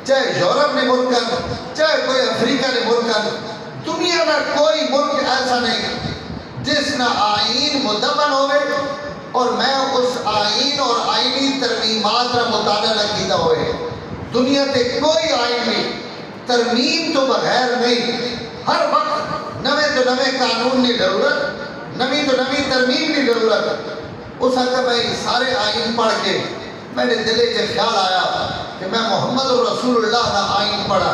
چاہے یورپ نے ملک چاہے کوئی افریقہ نے ملک دنیا میں کوئی ملک ایسا نہیں جس نہ آئین مدون ہوئے اور میں اس آئین اور آئینی ترمیمات کا مطالعہ کیتا ہوئے. دنیا تے کوئی آئین نہیں ترمیم تو بغیر نہیں. ہر وقت نوے تو نوے قانون کی ضرورت نوی تو نوی ترمیم کی ضرورت. اس حق میں سارے آئین پڑھ کے میرے دلے سے خیال آیا کہ میں محمد رسول اللہ کا آئین پڑھا.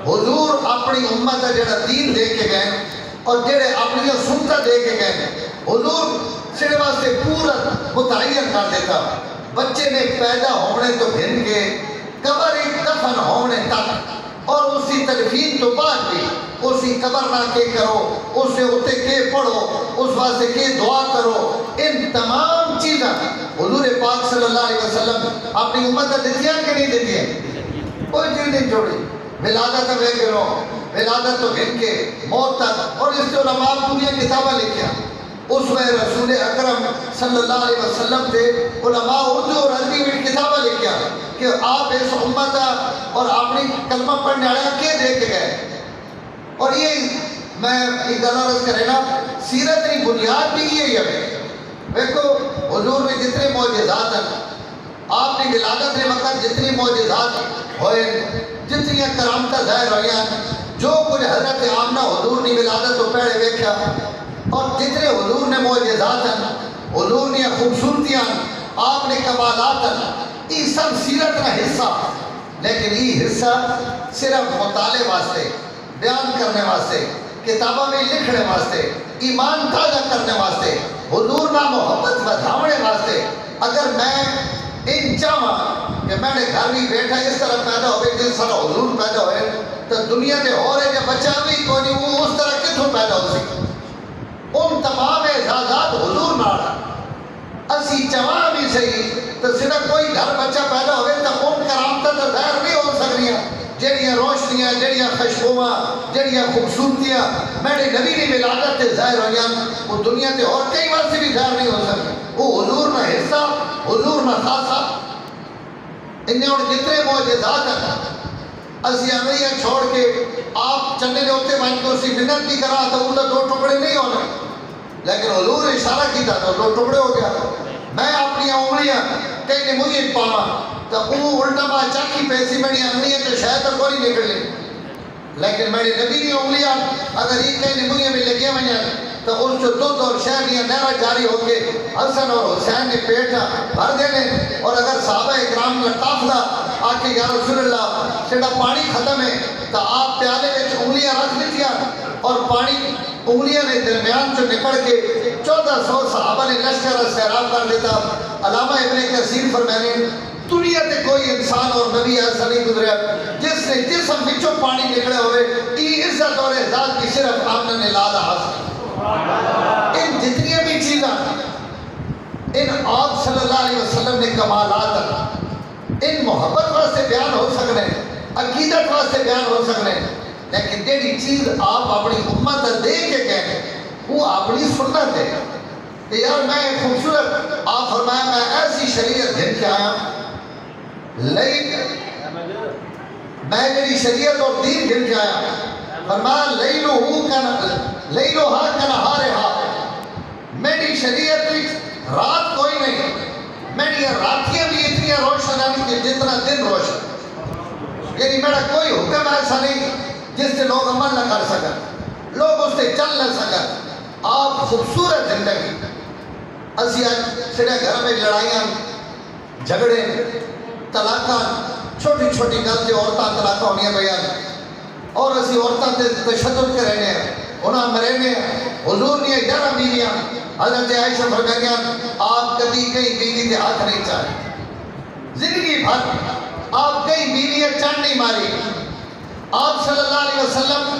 حضور اپنی امت جڑا دین دے کے گئے اور جڑے اپنی سنتا دے کے گئے حضور سڑے واسطے پورا متعین کر دیتا بچے نے پیدا ہونے تو گھن کے قبر ایک دفن ہونے تک اور اسی تدفین تو بعد بھی اسی قبر نہ کے کرو اسے اتے کے پڑھو اس واسطے کے دعا کرو ان تمام چیزیں حضور پاک صلی اللہ علیہ وسلم اپنی امت دیتیاں کہ نہیں دیتیاں کوئی چیز نہیں چھوڑی ولادت وے کرو ولادت تو گھن کے موت تک اور اس سے علماء پوریا کتابیں لکھیا اس میں رسول اکرم صلی اللہ علیہ وسلم تھے علماء اردو اور عربی میں کتابیں لکھیا کہ آپ اس امت اور اپنی کلمہ پڑھنے والے کے دے کے گئے اور یہ میں ایک عرض کرے نا سیرت کی بنیاد بھی یہی ہے دیکھو حضور میں جتنے معجزات ہیں آپ کی ولادت کے وقت جتنی معجزات ہوئے جتنی کرامتیں ظاہر ہوئی جو کچھ حضرت آمنہ حضور نے ولادت تو پہلے دیکھا اور جتنے حضور نے معجزات ہیں حضور نے خوبصورتیاں آپ نے کمالات ہیں یہ سب سیرت کا حصہ لیکن یہ حصہ صرف مطالعے واسطے بیان کرنے واسطے کتابوں میں لکھنے واسطے ایمان تازہ کرنے واسطے حضور نہ محبت بدھاونے واسطے اگر میں ان چاہاں کہ میں نے گھر بھی بیٹھا اس طرح پیدا ہوئے جس طرح حضور پیدا ہوئے تو دنیا کے ہو رہے جب بچہ بھی کوئی نہیں وہ اس طرح کتوں پیدا ہو سکے ان تمام اعزازات حضور نہ اسی چواں بھی صحیح تو صرف کوئی گھر بچہ پیدا ہوئے تو ان کرامتیں تو ظاہر نہیں ہو سکریاں جڑیاں روشنیاں جڑیاں خوشبواں جڑیاں خوبصورتیاں میرے نبی کی ولادت سے ظاہر ہوئیں وہ دنیا کے اور کئی بار سے بھی ظاہر نہیں ہو سکتی وہ حضور نہ حصہ حضور نہ خاصہ انہیں اور جتنے معجزات ہیں اسی امریہ چھوڑ کے آپ چلنے نے ہوتے بھائی کو اسی منت بھی کرا تو وہ دو ٹکڑے نہیں ہونے لیکن حضور نے اشارہ کی تھا تو دو ٹکڑے ہو گیا میں اپنی انگلیاں کہیں نے مجھے پاوا تو وہ الٹا با چاکی پیسی میری انگلیاں تو شاید تو کوئی نکل لیں لیکن میری نبی کی انگلیاں اگر یہ کہیں نے مجھے بھی لگیا میں تو اس جو دودھ اور شہریاں نہرہ جاری ہو کے حسن اور حسین نے پیٹا بھر دینے اور اگر صحابہ اکرام لطاف دا آکے یا رسول اللہ سیڑھا پانی ختم ہے تو آپ پیالے میں انگلیاں رکھ لیتیا اور پانی انگلیاں نے درمیان سے نکڑ کے 1400 صحابہ نے لشکر سیراب کر دیتا علامہ ابن کثیر فرمانے دنیا تے کوئی انسان اور نبی ایسا نہیں گزریا جس نے جسم بچوں پانی نکڑے ہوئے ای عزت اور اعزاز کی صرف آمنہ نے لالا حاصل ان جتنی بھی چیزیں ان آپ صلی اللہ علیہ وسلم نے کمالات ان محبت واسطے بیان ہو سکنے عقیدت واسطے بیان ہو سکنے لیکن جیڑی چیز آپ اپنی امت دے کے کہنے وہ اپنی سنت ہے کہ یار میں خوبصورت آپ فرمایا میں ایسی شریعت گھن کے آیا میں جیڑی شریعت اور دین گھن کے آیا فرمایا لیلو ہا کنہارے ہا میری شریعت رات کوئی نہیں میری راتیاں بھی اتنی روشن ہیں جتنا دن روشن یعنی میرا کوئی حکم ایسا نہیں جس سے لوگ عمل نہ کر سکیں لوگ اس سے چل نہ سکیں آپ خوبصورت زندگی اسی سڑے گھر میں لڑائیاں جھگڑے طلاقاں چھوٹی چھوٹی گل سے عورتاں طلاقاں ہونی ہیں بیان اور اسی عورتاں تے تشدد کے رہنے ہیں انہاں مرنے ہیں حضور نے 11 بیویاں حضرت عائشہ فرمایا آپ کبھی کئی بیوی کے ہاتھ نہیں چاہے زندگی بھر آپ کئی بیویاں چاند نہیں ماری آپ صلی اللہ علیہ وسلم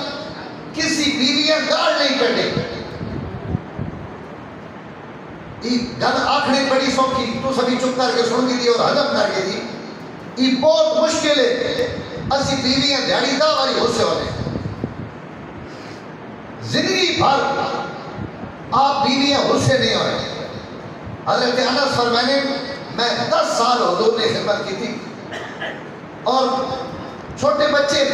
کسی بیویاں گاڑ نہیں کٹے گل آکھنے بڑی سوکھی تو سبھی چپ کر کے سن کی دی اور ہضم کر کے دی یہ بہت مشکل ہے اسی بیویاں دیہڑی دا والی ہو سے ہونے زندگی بھر آپ بیویاں ہو سے نہیں ہوئے حضرت انس فرمانے میں 10 سال حضور نے خدمت کی تھی اور چھوٹے بچے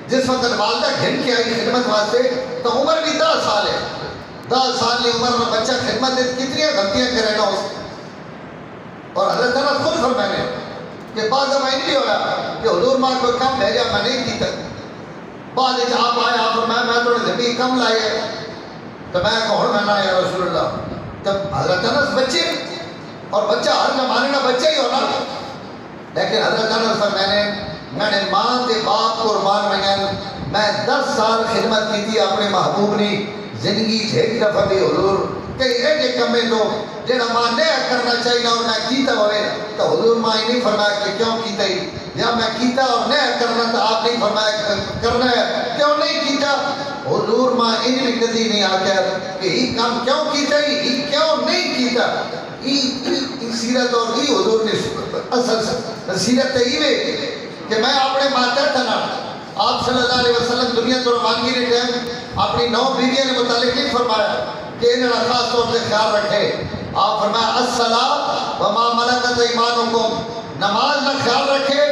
جس وقت والدہ گھن کے آئی خدمت واسطے تو عمر بھی 10 سال ہے 10 سال کی عمر میں بچہ خدمت ہے کتنی غلطیاں کرے گا اس اور حضرت انس خود فرمانے کہ بعض دفعہ نہیں بھی ہوا کہ حضور ماں کوئی کم بھیجا میں نہیں کی تک بعد ایک آپ آئے آپ فرمایا میں تھوڑے زمین کم لائے تو میں کہوں میں نہ یا رسول اللہ جب حضرت انس بچے اور بچہ ہر زمانے کا بچہ ہی ہونا لیکن حضرت انس فرمانے میں نے ماں کے باپ قربان میں میں 10 سال خدمت کی تھی اپنے محبوب نے زندگی ایک دفعہ بھی حضور کہ ایک کمے تو جڑا ماں نہیں کرنا چاہیے اور میں کیتا ہوئے تو حضور ماں ہی نہیں فرمایا کہ کیوں کیتا ہی یا میں کیتا اور نہیں کرنا تو آپ نہیں فرمایا کرنا ہے کیوں نہیں کیتا حضور ماں ان بھی کدی نہیں آکیا کہ یہ کام کیوں کیتا ہی کیوں نہیں کیتا یہ سیرت اور یہ حضور نے اصل سیرت ہے کہ میں اپنے ماتا تھا نا آپ صلی اللہ علیہ وسلم دنیا تو روانگی نے ٹائم اپنی 9 بیویوں نے متعلق نہیں فرمایا کہ انہوں خاص طور سے خیال رکھے آپ فرمایا الصلاۃ وما ملکت ایمانکم نماز نہ خیال رکھے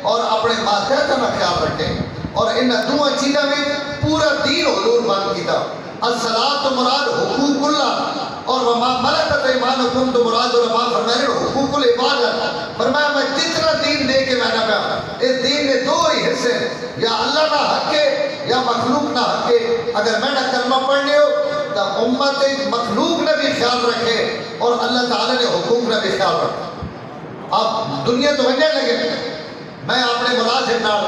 اور اپنے ماتحت نہ خیال رکھے اور ان دو چیزوں میں پورا دین حضور بند کیتا الصلاۃ تو مراد حقوق اللہ اور وما ملکت ایمانکم تو مراد علماء فرمائے حقوق العبادت فرمایا میں جتنا دین دے کے میں نہ پیا اس دین میں 2 ہی حصے یا اللہ نہ حق ہے یا مخلوق نہ حق ہے اگر میں نہ کلمہ پڑھنے ہو تو امت مخلوق نے بھی خیال رکھے اور اللہ تعالیٰ نے حقوق نے بھی خیال رکھے اب دنیا تو بننے لگے میں اپنے ملازم نال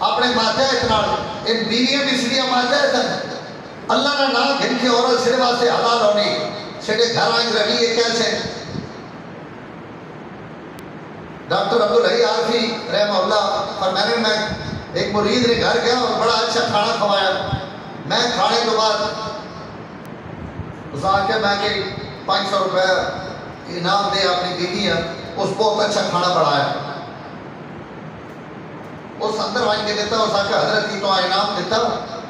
اپنے ماتحت نال ان بیویاں بھی سڑیاں ماتحت ہیں اللہ نے نہ گھن کے عورت سرے واسطے حلال ہونی سڑے گھر آئیں رویے کیسے ڈاکٹر عبدالحی عارفی رحمہ اللہ فرمانے میں ایک مرید نے گھر گیا اور بڑا اچھا کھانا کھوایا میں کھانے کے بعد اس آنکھیں میں کہ 500 روپے انعام دے اپنی بیوی ہے اس بہت اچھا کھانا بڑھایا اس اندر وائن کے دیتا اس آنکھیں حضرت کی تو انعام دیتا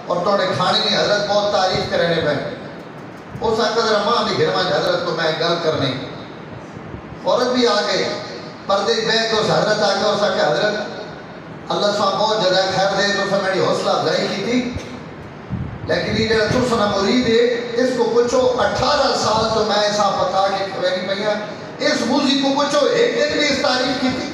اور توڑے کھانے کی حضرت بہت تعریف کرنے پہ اس آنکھیں ذرا ماں بھی گھر میں حضرت کو میں گل کرنے عورت بھی آگئے پردے بیگ اس حضرت آگئے اس آنکھیں حضرت اللہ سوام بہت جزائے خیر دے تو اسے میری حوصلہ افزائی کی تھی لیکن یہ جڑا تو سنا مرید ہے اس کو پوچھو 18 سال تو میں ایسا پکا کے کھوینی پہیا اس موزی کو پوچھو ایک دن بھی اس تعریف کی تھی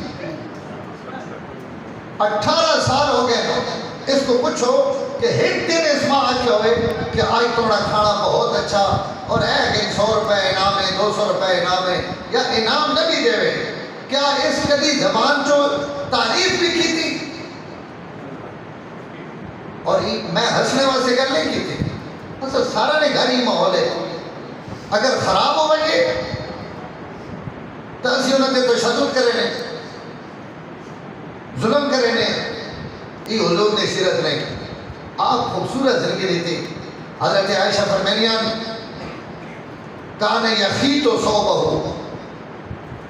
18 سال ہو گئے اس کو پوچھو کہ ایک دن اس ماں آج ہوئے کہ آج توڑا کھانا بہت اچھا اور ہے کہ 100 روپے انعام ہے 200 روپے انعام ہے یا انعام نہ بھی دے وے کیا اس کدی زبان جو تعریف بھی کی تھی اور میں ہنسنے واسطے گل نہیں کی تھی اصل سارا نے گھر ہی ماحول ہے اگر خراب ہو گئے تو اسی انہوں نے تشدد کرے نے ظلم کرے نے یہ حضور نے سیرت نہیں آپ خوبصورت زندگی دیتے حضرت عائشہ فرمانیان کان یخیط صوبہ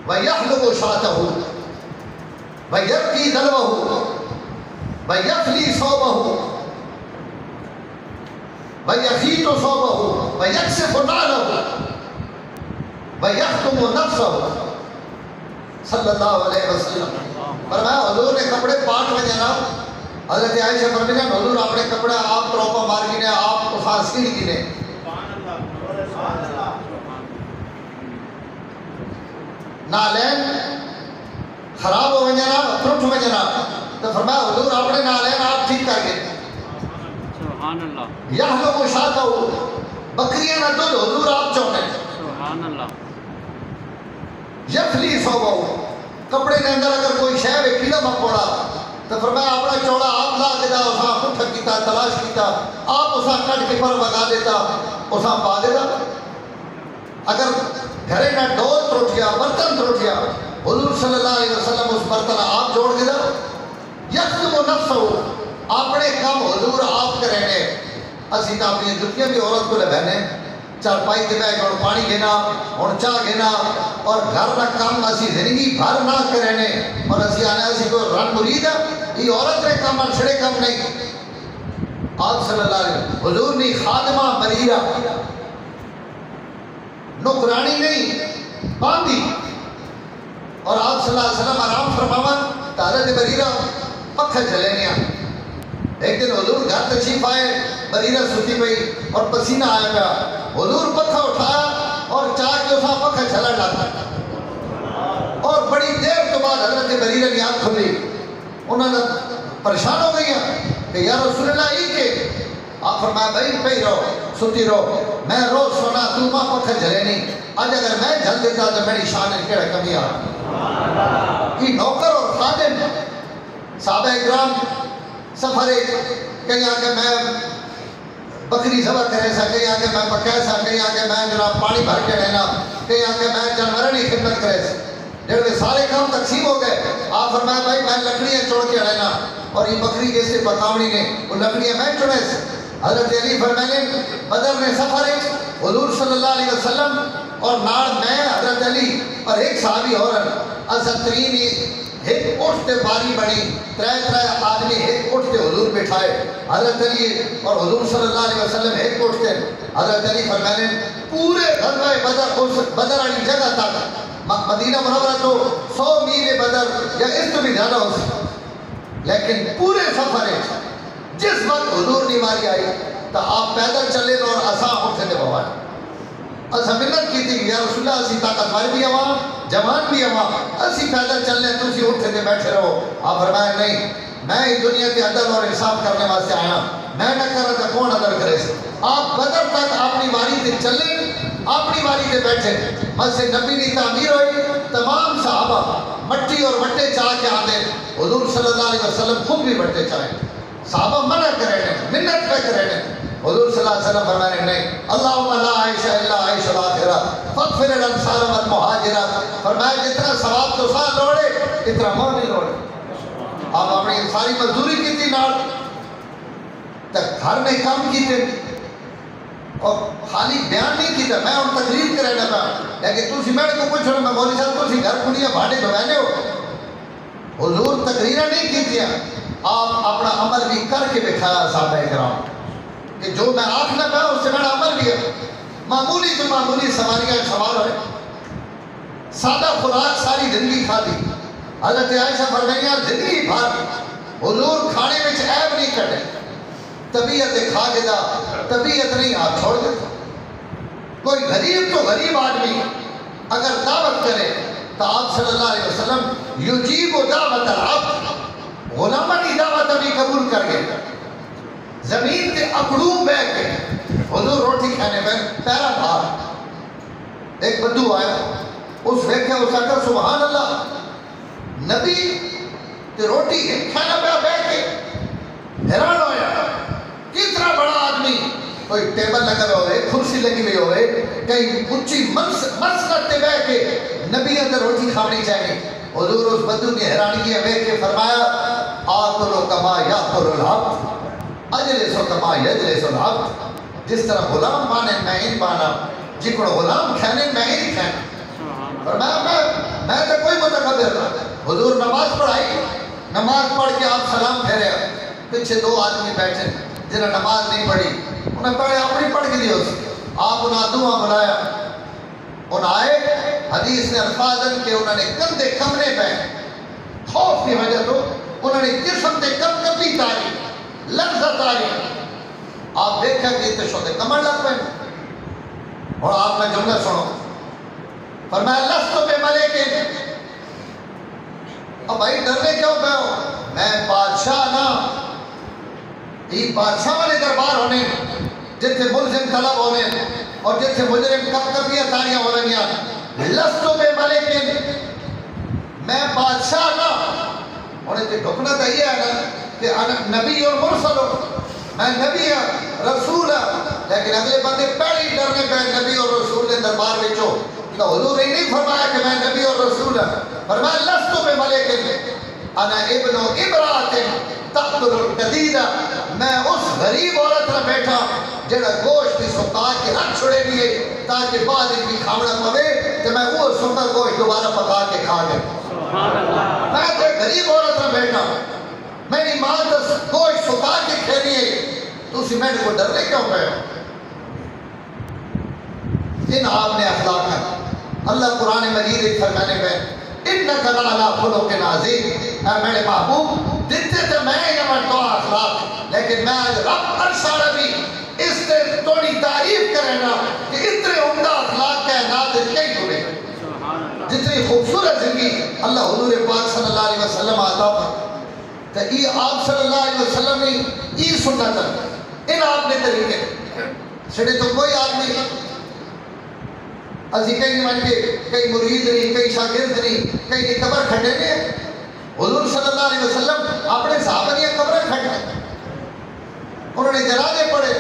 ویحلب شاتہ ویبکی دلوہ ویفلی صوبہ وَيَخِيطُ صَوْبَهُ وَيَكْسِفُ نَعْلَهُ وَيَخْتُمُ نَفْسَهُ صلی اللہ علیہ وسلم فرمایا حضور نے کپڑے پاٹ میں جانا حضرت عائشہ فرمایا حضور آپ نے کپڑا آپ تروپا مار گینے آپ کو خاص کی گینے نالین خراب ہو جانا ٹوٹ میں جانا تو فرمایا حضور آپ نے نالین آپ ٹھیک کر گئے سبحان اللہ یہاں کو شاہتا ہو بکریاں نہ دو حضور آپ چونے سبحان اللہ یفلی صوبہ ہو کپڑے کے اندر اگر کوئی شے میں کیڑا مت پڑا تو فرمایا اپنا چوڑا آپ لا کے دا اساں پٹھا کیتا تلاش کیتا آپ اساں کٹ کے پر بگا دیتا اساں پا دیتا اگر گھرے نہ ڈول ٹوٹ گیا برتن ٹوٹ گیا حضور صلی اللہ علیہ وسلم اس برتن آپ جوڑ کے دا یکتم نفس ہو اپنے کام حضور آپ کریں گے اسی تا اپنی جتیاں بھی عورت کو لبہنے چار پائی کے بیگ اور پانی گھنا اور چاہ گھنا اور گھر نہ کام اسی زندگی بھر نہ کریں گے اور اسی آنے اسی کو رن مرید ہے یہ عورت نے کام چھڑے کام نہیں آپ صلی اللہ علیہ وسلم حضور نے خادمہ مریرہ نکرانی نہیں باندھی اور آپ صلی اللہ علیہ وسلم آرام فرماون حضرت مریرہ پکھا چلے نیا ایک دن حضور گھر تشریف آئے مریرہ سوتی پئی اور پسینہ آئے گا حضور پکھا اٹھایا اور چاہ کے اسا پکھا چلا ڈالا اور بڑی دیر تو بعد حضرت مریرہ کی آنکھ کھلی انہوں نے پریشان ہو گئی کہ یا رسول اللہ ہی کے آپ فرمایا بھائی پہی رہو سوتی رہو میں روز سونا تو ماں پکھا جلے نہیں آج اگر میں جل دیتا تو میری شان کیڑا کمی آ یہ نوکر اور خادم صحابہ اکرام سفر کہیں آگے میں بکری ذبح کرے سا، کہیں آگے میں پکے سا، کہیں آگے میں جناب پانی بھر کے لینا، کہیں آگے میں جانوروں کی خدمت کرے سا. جب سارے کام تقسیم ہو گئے آپ فرمایا بھائی میں لکڑیاں چوڑ کے لینا، اور یہ بکری جیسے پکاوڑی نے وہ لکڑیاں میں چڑھے سے. حضرت علی فرمانے بدر میں سفر ہے حضور صلی اللہ علیہ وسلم اور نال میں حضرت علی اور ایک صحابی اور اصل ترین ایک اٹھتے باری بنی ترے آدمی ایک اٹھتے حضور بٹھائے حضرت علی اور حضور صلی اللہ علیہ وسلم ایک اٹھتے. حضرت علی فرمانے پورے غزوہ بدر اس بدر والی جگہ تک مدینہ منورہ تو 100 میل بدر یا اس تو بھی زیادہ ہو سکتا، لیکن پورے سفر ہے جس وقت حضور نے ماری آئی تو آپ پیدل چلے اور اساں اٹھے تھے بوائے. اساں منت کی تھی یا رسول اللہ اسی طاقتور بھی ہوا جوان بھی ہوا اسی پیدل چلنے تسی اٹھے تھے بیٹھے رہو. آپ فرمایا نہیں میں اس دنیا کے عدل اور انصاف کرنے واسطے آیا، میں نہ کر رہا تھا کون عدل کرے سے. آپ بدر تک اپنی واری سے چلے اپنی واری سے بیٹھے. مسجد نبی کی تعمیر ہوئی، تمام صحابہ مٹی اور وٹے چاہ کے آتے، حضور صلی اللہ علیہ وسلم خود بھی وٹے چاہیں. صحابہ منع کرے ہیں منت پہ کرے ہیں. حضور صلی اللہ علیہ وسلم فرمانے نہیں اللہم لا عیش الا عیش الاخرہ فاغفر الانصار والمہاجرہ. فرمایا جتنا ثواب تو ساتھ لوڑے اتنا ماں نہیں لوڑے. آپ اپنی ساری مزدوری کی تھی نال تک گھر میں کام کی تھے اور خالی بیان نہیں کیتا میں ان تقریر کرے نہ لیکن تسی میں کو پوچھو میں مولوی صاحب تسی گھر کھڑیاں بھاڑے دھوینے ہو. حضور تقریریں نہیں کی تھی، آپ اپنا عمل بھی کر کے دکھایا صحابہ کرام کہ جو میں آخنا پہ اس سے میرا عمل بھی ہے. معمولی تو معمولی سواریاں سوار ہوئے، سادہ خوراک ساری زندگی کھا دی. حضرت عائشہ فرمائیاں زندگی بھر حضور کھانے میں عیب نہیں کرتے، طبیعت کھا کے دا طبیعت نہیں ہاتھ چھوڑ دیتا. کوئی غریب تو غریب آدمی اگر دعوت کرے تو آپ صلی اللہ علیہ وسلم یجیب دعوت العبد غلامہ کی دعوت ابھی قبول کر گئے. زمین کے اکڑوں بے کے حضور روٹی کھانے میں پیرا بھار ایک بدو آیا اس ویکھے اس آکر سبحان اللہ نبی تے روٹی کھانا پہ بے کے حیران ہویا کتنا بڑا آدمی. کوئی ٹیبل لگا ہوئے کرسی لگی ہوئی ہوئے کہیں اچھی مسنت تے بے کے نبی اندر روٹی کھاونی چاہیے. حضور اس بدو کی حیرانی ہے ویکھ کے فرمایا آکلو کما یاکل العبد اجلسو کما یجلس العبد. جس طرح غلام بانے میں ہی بانا جکڑ غلام کھانے میں ہی کھانے. فرمایا میں تو کوئی متقبر رہا. حضور نماز پڑھائی، نماز پڑھ کے آپ سلام پھیرے پیچھے دو آدمی بیٹھے جنہیں نماز نہیں پڑھی انہیں پڑھے اپنی پڑھ کے دیو. آپ انہیں دعا بلایا انہیں آئے حدیث نے الفاظن کہ انہوں نے کندھے کمنے پہ خوف کی وجہ تو انہوں نے جسم تے کم کپی تاری لفظت آئی. آپ دیکھا کہ اتنے شدے کمر لگ پہ اور آپ نے جملہ سنو فرمایا لستو پہ ملے کے اب بھائی ڈرنے کیوں پہ ہو میں بادشاہ نا یہ بادشاہ والے دربار ہونے جتنے ملزم طلب ہونے اور جتنے مجرم کب کبھی اتاریاں ہو رہی ہیں. لستو پہ ملے کے میں بادشاہ نا انہیں تو ڈھکنا تو یہ ہے نا کہ نبی اور مرسل ہو میں نبی ہوں رسول ہوں. لیکن اگلے بندے پہلی ڈرنے پہ نبی اور رسول نے دربار بچو تو حضور نے نہیں فرمایا کہ میں نبی اور رسول ہوں. فرمایا لستو پہ ملے کے انا ابن ابرات تقتل القدیدہ میں اس غریب عورت نے بیٹھا جڑا گوشت کی سکا کے رکھ چھوڑے لیے تاکہ بعد ان کی کھاونا پوے تو میں وہ سکا گوشت دوبارہ پکا کے کھا گئے. میں تو غریب عورت نے بیٹھا میری ماں تو گوشت سکا کے کھیلی ہے تو اسی میں کو ڈرنے کیوں پہ ہو. ان آپ نے اخلاق ہے اللہ قرآن مجید ایک فرمانے میں انکا لعلی خلق عظیم. اے میرے محبوب دیتے تھے میں یہ مرتبہ اخلاق لیکن میں آج رب ارشاد بھی اس سے توڑی تعریف کرے نا کہ اتنے عمدہ اخلاق کائنات کئی ہوئے جتنی خوبصورت زندگی اللہ حضور پاک صلی اللہ علیہ وسلم عطا پر تو یہ آپ صلی اللہ علیہ وسلم نے یہ سنت ان آپ نے طریقے چھڑے تو کوئی آدمی اسی کئی مان کے کئی مرید نہیں کئی شاگرد نہیں کئی قبر کھٹے نے حضور صلی اللہ علیہ وسلم اپنے صحابہ نے قبر کھٹے انہوں نے جنازے پڑھے،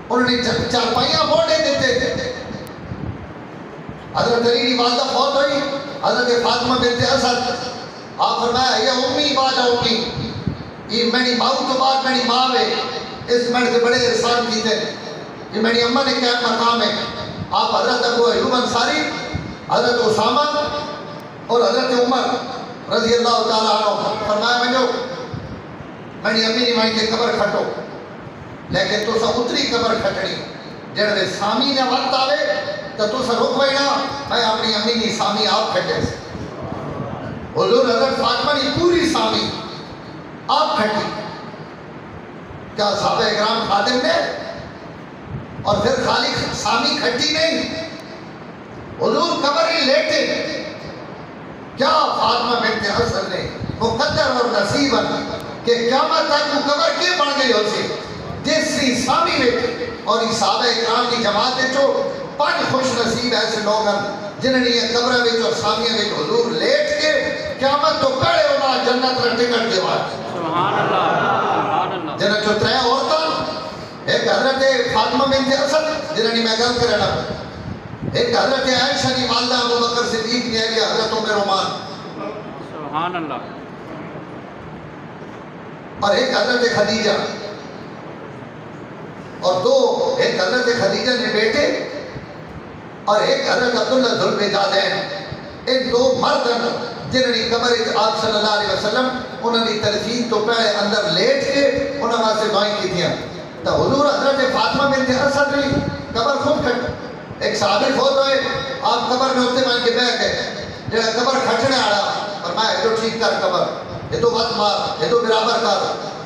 انہوں نے چارپائیاں موڑے دیتے۔ حضرت علی کی والدہ فوت ہوئی، حضرت فاطمہ بنت اسد، آپ فرمایا یا امی بعد امی، یہ میری ماں تو بعد میری ماں ہے، اس میں سے بڑے احسان کیتے، یہ میری اماں نے کیا مقام ہے۔ آپ حضرت ابو ایوب انصاری، حضرت اسامہ اور حضرت عمر رضی اللہ تعالیٰ عنہ فرمایا میری امی نے مائی کے قبر کھٹو، لیکن تو سا اتری قبر کھٹنی جڑ دے سامی نے وقت آوے تو سا رک وینا، میں اپنی امی کی سامی آپ کھٹے سے۔ حضور حضرت فاطمہ نے پوری سامی آپ کھٹی، کیا صحابہ اکرام خادم نے؟ اور پھر خالی سامی کھٹی نہیں، حضور قبر ہی لیٹے، کیا فاطمہ بنت اسد نے مقدر اور نصیباً کہ قیامت تک وہ قبر کے بڑھ گئی ہو سی جس سی سامی لیٹے، اور یہ صحابہ اکرام کی جماعت جو پانچ خوش نصیب ایسے لوگ ہیں جنہوں نے یہ قبرہ وچ اور سامیہ وچ حضور لیٹ کے قیامت تو پہلے ہونا جنت کا ٹکٹ دے بعد۔ سبحان اللہ، سبحان اللہ۔ جنہوں جو ترے عورتاں، ایک حضرت فاطمہ بنت اسد جنہوں نے میں گل کرنا، ایک حضرت عائشہ کی والدہ ابو بکر صدیق نے لیا، حضرت عمر رومان، سبحان اللہ، اور ایک حضرت خدیجہ، اور دو، ایک حضرت خدیجہ نے بیٹے اور ایک حضرت عبداللہ ذوالبجادین، ان دو مرد جنہوں نے قبر آپ صلی اللہ علیہ وسلم انہوں نے تلفین تو پہلے اندر لیٹ کے انہوں نے سے دعائیں کی دیا۔ تو حضور حضرت فاطمہ بنت اسد نے قبر خود کھٹ، ایک صحابی فوت ہوئے، آپ قبر میں ہوتے مان کے بیٹھ گئے، جڑا قبر کھٹنے آڑا فرمایا یہ تو ٹھیک کر قبر، یہ تو بد مار، یہ تو برابر کر۔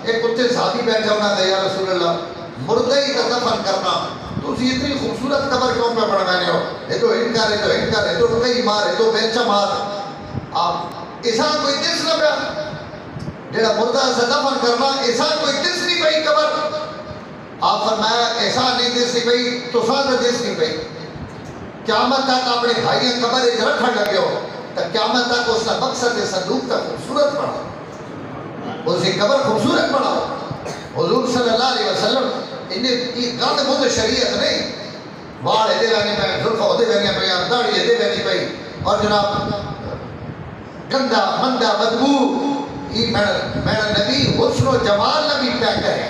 ایک کتے صحابی بیٹھے ہونا تھا، یا رسول اللہ مردہ ہی کا دفن کرنا تو اسی اتنی خوبصورت قبر کیوں پہ بڑھانے ہو، یہ تو انکار، یہ تو انکار، یہ تو رکئی مار، یہ تو بیچا مار۔ آپ ایسا کوئی دس نہ پیا جڑا مردہ سے دفن کرنا، ایسا کوئی دس نہیں پئی قبر۔ آپ فرمایا ایسا نہیں دس نہیں پئی تو ساتھ دس نہیں پئی، قیامت تک اپنے بھائیاں قبر ایک رکھن لگے ہو تو قیامت تک اس نے مقصد صندوق تک خوبصورت بڑھا، اسی قبر خوبصورت بڑھا۔ حضور صلی اللہ علیہ وسلم انہیں گند بند شریعت نہیں، وال ایدے وینے پہ، ظلفہ ایدے وینے پہ، داڑھی ایدے وینے پہ، اور جناب گندہ مندہ بدبو، یہ میرا نبی حسن و جمال نبی پہ کرے،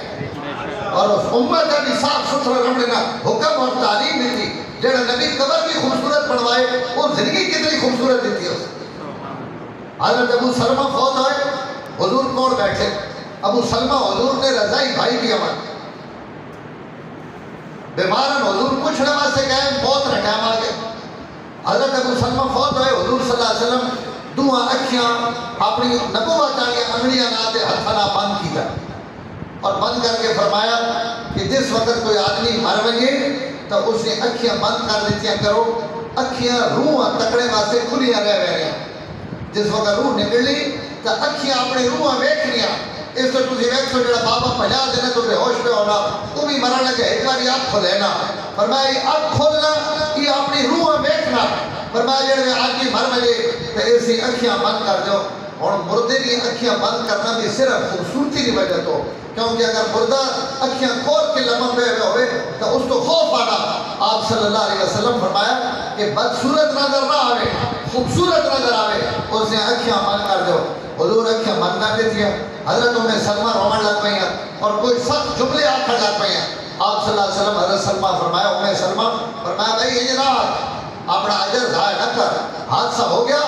اور اس امت کا بھی صاف ستھرا رکھنے کا حکم اور تعلیم دیتی، جڑا نبی قبر بھی خوبصورت بنوائے اور زندگی کتنی خوبصورت دیتی ہے۔ حضرت ابو سلمہ فوت ہوئے، حضور کون بیٹھے؟ ابو سلمہ حضور نے رضائی بھائی بھی ہمارے بیمارن حضور کچھ نماز سے گئے، موت نہ ٹائم آگئے۔ حضرت ابو سلمہ فوت ہوئے، حضور صلی اللہ علیہ وسلم دعا اکھیاں اپنی نبوت آنیاں انگلیاں ناتے ہتھنا بند کیتا، اور بند کر کے فرمایا کہ جس وقت کوئی آدمی مر وجے تو اس نے اکھیاں بند کر دیتیاں کرو، اکھیاں روح تکڑے واسے کھلیاں رہ رہے ہیں، جس وقت روح نکلی تو اکھیاں اپنے روح ویکھنیاں، اس تو تجھے ویکھو جڑا بابا پجا دینے تو بے ہوش پہ ہونا، وہ بھی مرا لگے ایک باری آپ کھلینا، فرمایا یہ اب کھولنا، یہ اپنی روح ویکھنا، فرمایا جڑے آدمی مر وجے تو ایسی اکھیاں بند کر دو۔ اور مردے کی اکھیاں بند کرنا بھی صرف خوبصورتی کی وجہ تو، کیونکہ اگر مردہ اکھیاں کھول کے لمن پہ ہوئے تو اس کو خوف آنا۔ آپ صلی اللہ علیہ وسلم فرمایا کہ بدصورت نظر نہ آوے، خوبصورت نظر آوے، اس نے اکھیاں بند کر دو۔ حضور اکھیاں بند کر دیتی ہیں، حضرت ام سلمہ رومن لگ پئی ہیں اور کوئی سخت جملے آکھن لگ پئی ہیں۔ آپ صلی اللہ علیہ وسلم حضرت سلمہ فرمایا، ام سلمہ فرمایا بھائی یہ جناب اپنا اجر ضائع نہ کر، حادثہ ہو گیا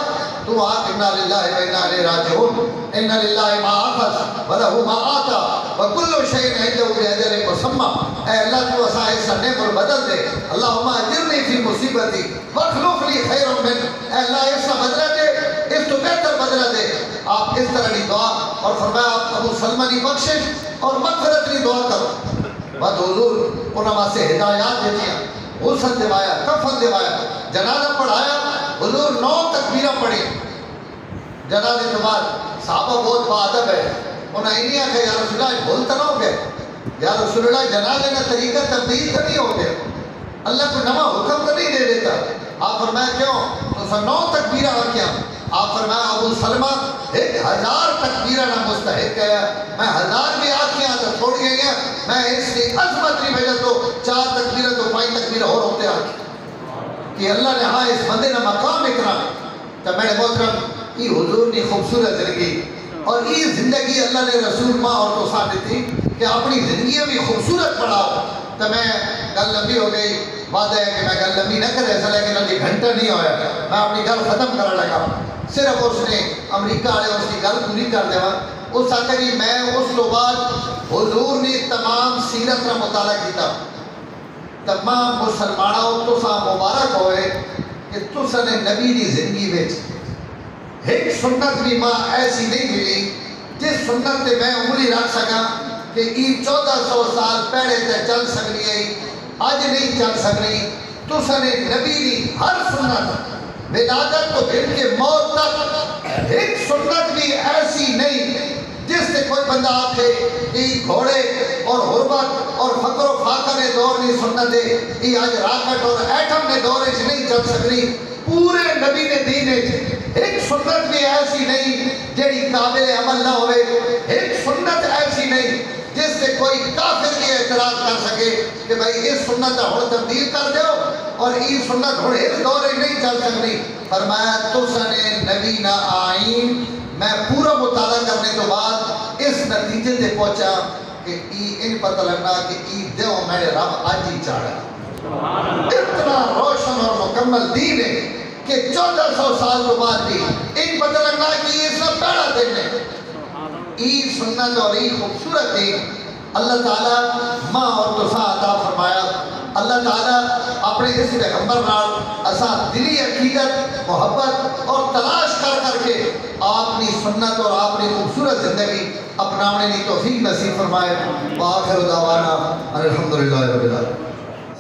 تو آکھ انا للہ و انا الیہ راجعون، ان للہ ما اخذ ولہ ما آتا وکل شیء عنده بأجل مسمى۔ اے اللہ تو اساں اس نعمت کو بدل دے، اللہم اجرنی فی مصیبتی واخلف لی خیر من، اے اللہ اس کا بدلہ دے، اس تو بہتر بدلہ دے۔ آپ اس طرح کی دعا، اور فرمایا آپ ابو سلمہ کی بخشش اور مغفرت کی دعا کرو۔ بعد حضور انہاں سے ہدایات دیتی ہیں، غسل دوایا، کفن دوایا، جنازہ پڑھایا، حضور 9 تکبیرہ پڑھی۔ جنازے کے بعد صحابہ بہت باادب ہے، انہوں نے انہیں کہا یا رسول اللہ بھولتا نہ ہو گئے، یا رسول اللہ جنازے کا طریقہ تبدیل تو نہیں ہو گیا، اللہ کو نما حکم تو نہیں دے دیتا۔ آپ فرمایا کیوں؟ تو تو 9 تکبیرہ آکیا آپ فرمایا ابو سلمہ 1000 تکبیرہ نہ مستحق ہے میں 1000 بھی آکیا تو چھوڑ گیا میں اس کی عظمت نہیں بھیجا تو 4 تکبیرہ تو 5 تکبیرہ اور ہوتے آکیا کہ اللہ نے ہاں اس بندے نے مقام اتنا تو میرے محترم یہ حضور نے خوبصورت زندگی اور یہ زندگی اللہ نے رسول ماں اور تو ساتھ دیتی کہ اپنی زندگی بھی خوبصورت بڑھاؤ تو میں گل لمبی ہو گئی وعدہ ہے کہ میں گل لمبی نہ کرے ایسا لیکن ابھی گھنٹہ نہیں ہویا میں اپنی گل ختم کرنے لگا صرف اس نے امریکہ والے اس کی گل پوری کر دیا اس آتا کہ میں اس لو بعد حضور نے تمام سیرت کا مطالعہ کیتا تمام مسلمانوں تو سا مبارک ہوئے کہ تو سا نے نبی دی زندگی میں ایک سنت بھی ماں ایسی نہیں ملی جس سنت تے میں انگلی رکھ سکا کہ ای 1400 سال پہلے تے چل سکنی ہے آج نہیں چل سکنی تو سا نے نبی دی ہر سنت ولادت تو دن کے موت تک ایک سنت بھی ایسی نہیں جس سے کوئی بندہ آکھے کہ گھوڑے اور غربت اور فقر و فاقہ نے دور نہیں سنت ہے یہ آج راکٹ اور ایٹم نے دور سے نہیں چل سکنی پورے نبی نے دین ایک سنت بھی ایسی نہیں جیڑی قابل عمل نہ ہوئے ایک سنت ایسی نہیں جس سے کوئی کافر بھی اعتراض کر سکے کہ بھائی اس سنت ہوں تبدیل کر دیو اور یہ سنت ہوں اس دورے نہیں چل سکتی فرمایا تو سنے نبی نہ آئین میں پورا مطالعہ کرنے کے بعد اس نتیجے سے پہنچا کہ ان پتہ لگنا کہ دیو میرے رب آج ہی چاڑا اتنا روشن اور مکمل دین ہے کہ 1400 سال کے بعد بھی ان پتہ لگنا کہ یہ سب پہلا دن ہے یہ سنت اور یہ خوبصورت دین اللہ تعالیٰ ماں اور تسا عطا فرمایا اللہ تعالیٰ اپنے اس پیغمبر نال اسا دلی عقیدت محبت اور تلاش کر کے آپ نے سنت اور آپ نے خوبصورت زندگی اپنانے کی توفیق نصیب فرمائے وآخر دعوانا الحمدللہ رب العالمین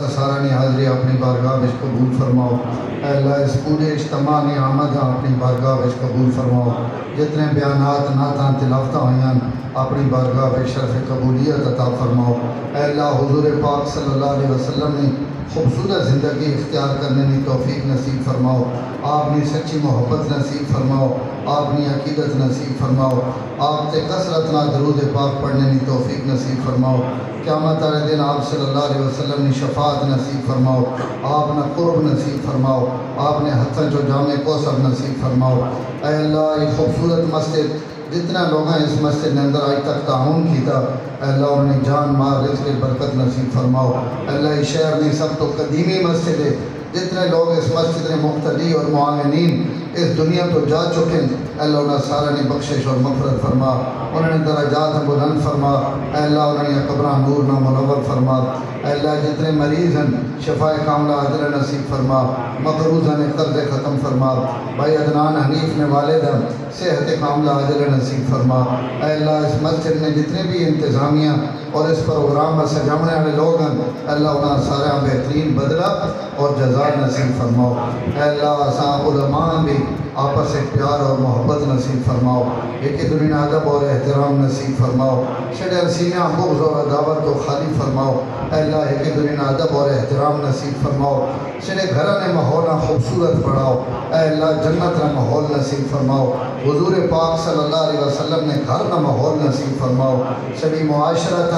سارا نے حاضری اپنی بارگاہ میں قبول فرماؤ اے اللہ اس پورے اجتماع نے آمد اپنی بارگاہ میں قبول فرماؤ جتنے بیانات نعتاں تلاوتاں ہوئیں اپنی بارگاہ میں شرف قبولیت عطا فرماؤ اے اللہ حضور پاک صلی اللہ علیہ وسلم نے خوبصورت زندگی اختیار کرنے کی توفیق نصیب فرماؤ آپ نے سچی محبت نصیب فرماؤ آپ نے عقیدت نصیب فرماؤ آپ تے کثرت نہ درود پاک پڑھنے کی توفیق نصیب فرماؤ قیامت والے دن آپ صلی اللہ علیہ وسلم نے شفاعت نصیب فرماؤ آپ نے قرب نصیب فرماؤ آپ نے ہتھن جو جامع کوثر نصیب فرماؤ اے اللہ یہ خوبصورت مسجد جتنا لوگ ہیں اس مسجد نے اندر آج تک تعاون کیتا اے اللہ انہوں نے جان مال رزق برکت نصیب فرماؤ اے اللہ اس شہر میں سب تو قدیمی مسجد ہے جتنے لوگ اس مسجد نے مقتدی اور معاونین اس دنیا تو جا چکے ہیں اے اللہ انہیں سارا نے بخشش اور مغفرت فرما انہوں نے درجات بلند فرما اے اللہ انہوں نے قبران نور نہ منور فرما اے اللہ جتنے مریض ہیں شفاء کاملہ عدل نصیب فرما مقروض نے قرض ختم فرما بھائی عدنان حنیف نے والد ہیں صحت کاملہ عدل نصیب فرما اے اللہ اس مسجد میں جتنے بھی انتظامیہ اور اس پروگرام میں سجامنے والے لوگ ہیں اے اللہ انہیں سارا بہترین بدلہ اور جزا نصیب فرماؤ اے اللہ اساں علماء بھی آپس سے پیار اور محبت نصیب فرماؤ ایک دنیا ادب اور احترام نصیب فرماؤ شڑے سینہ بغض اور عداوت کو خالی فرماؤ اے اللہ ایک دنیا ادب اور احترام نصیب فرماؤ شڑے گھرانے ماحول خوبصورت بڑھاؤ اے اللہ جنت نہ ماحول نصیب فرماؤ حضور پاک صلی اللہ علیہ وسلم نے گھر نہ ماحول نصیب فرماؤ شڑی معاشرت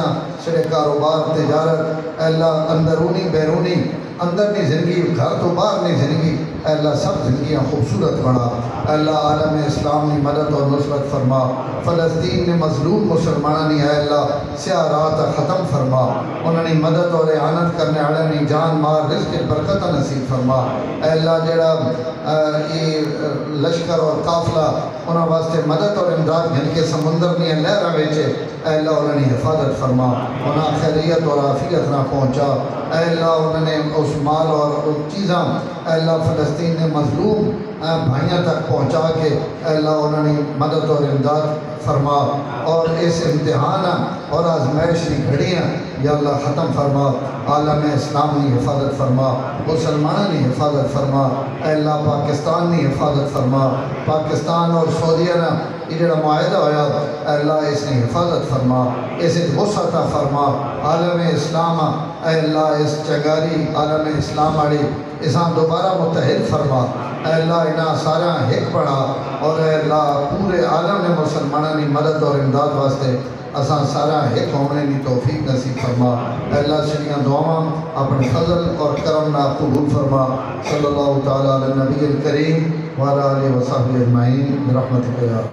شڑے کاروبار تجارت اے اللہ اندرونی بیرونی اندر کی زندگی گھر تو باہر کی زندگی اے اللہ سب زندگیاں خوبصورت بڑھا اے اللہ عالم اسلام نے مدد اور نصرت فرما فلسطین نے مظلوم مسلمانہ نے اے اللہ سیاہ رات ختم فرما انہوں نے مدد اور اعانت کرنے والے نے جان مال رزق برکت نصیب فرما اے اللہ جڑا یہ لشکر اور قافلہ انہوں واسطے مدد اور امداد گھن کے سمندر نے لہرہ ویچے اے اللہ انہوں نے حفاظت فرما انہوں خیریت اور عافیت نہ پہنچا اے اللہ انہوں نے اس مال اور چیزاں اے اللہ فلسطین نے مظلوم بھائیاں تک پہنچا کے اے اللہ انہوں نے مدد اور امداد فرما اور اس امتحان اور آزمائش کی گھڑیاں یا اللہ ختم فرما عالم اسلام نے حفاظت فرما مسلمانوں نے حفاظت فرما اے اللہ پاکستان نے حفاظت فرما پاکستان اور سعودیہ نے یہ جڑا معاہدہ ہویا اے اللہ اس نے حفاظت فرما اس وسعت فرما عالم اسلام اے اللہ اس چگاری عالم اسلام والی اساں دوبارہ متحد فرما اے اللہ انہاں سارا ایک بڑا اور اے اللہ پورے عالم میں مسلمانوں کی مدد اور امداد واسطے اساں سارا ایک ہونے کی توفیق نصیب فرما اے اللہ سنیاں دعاواں اپنے فضل اور کرم نہ قبول فرما صلی اللہ تعالی علی نبی الکریم وعلی آلہ وصحبہ اجمعین برحمتک یا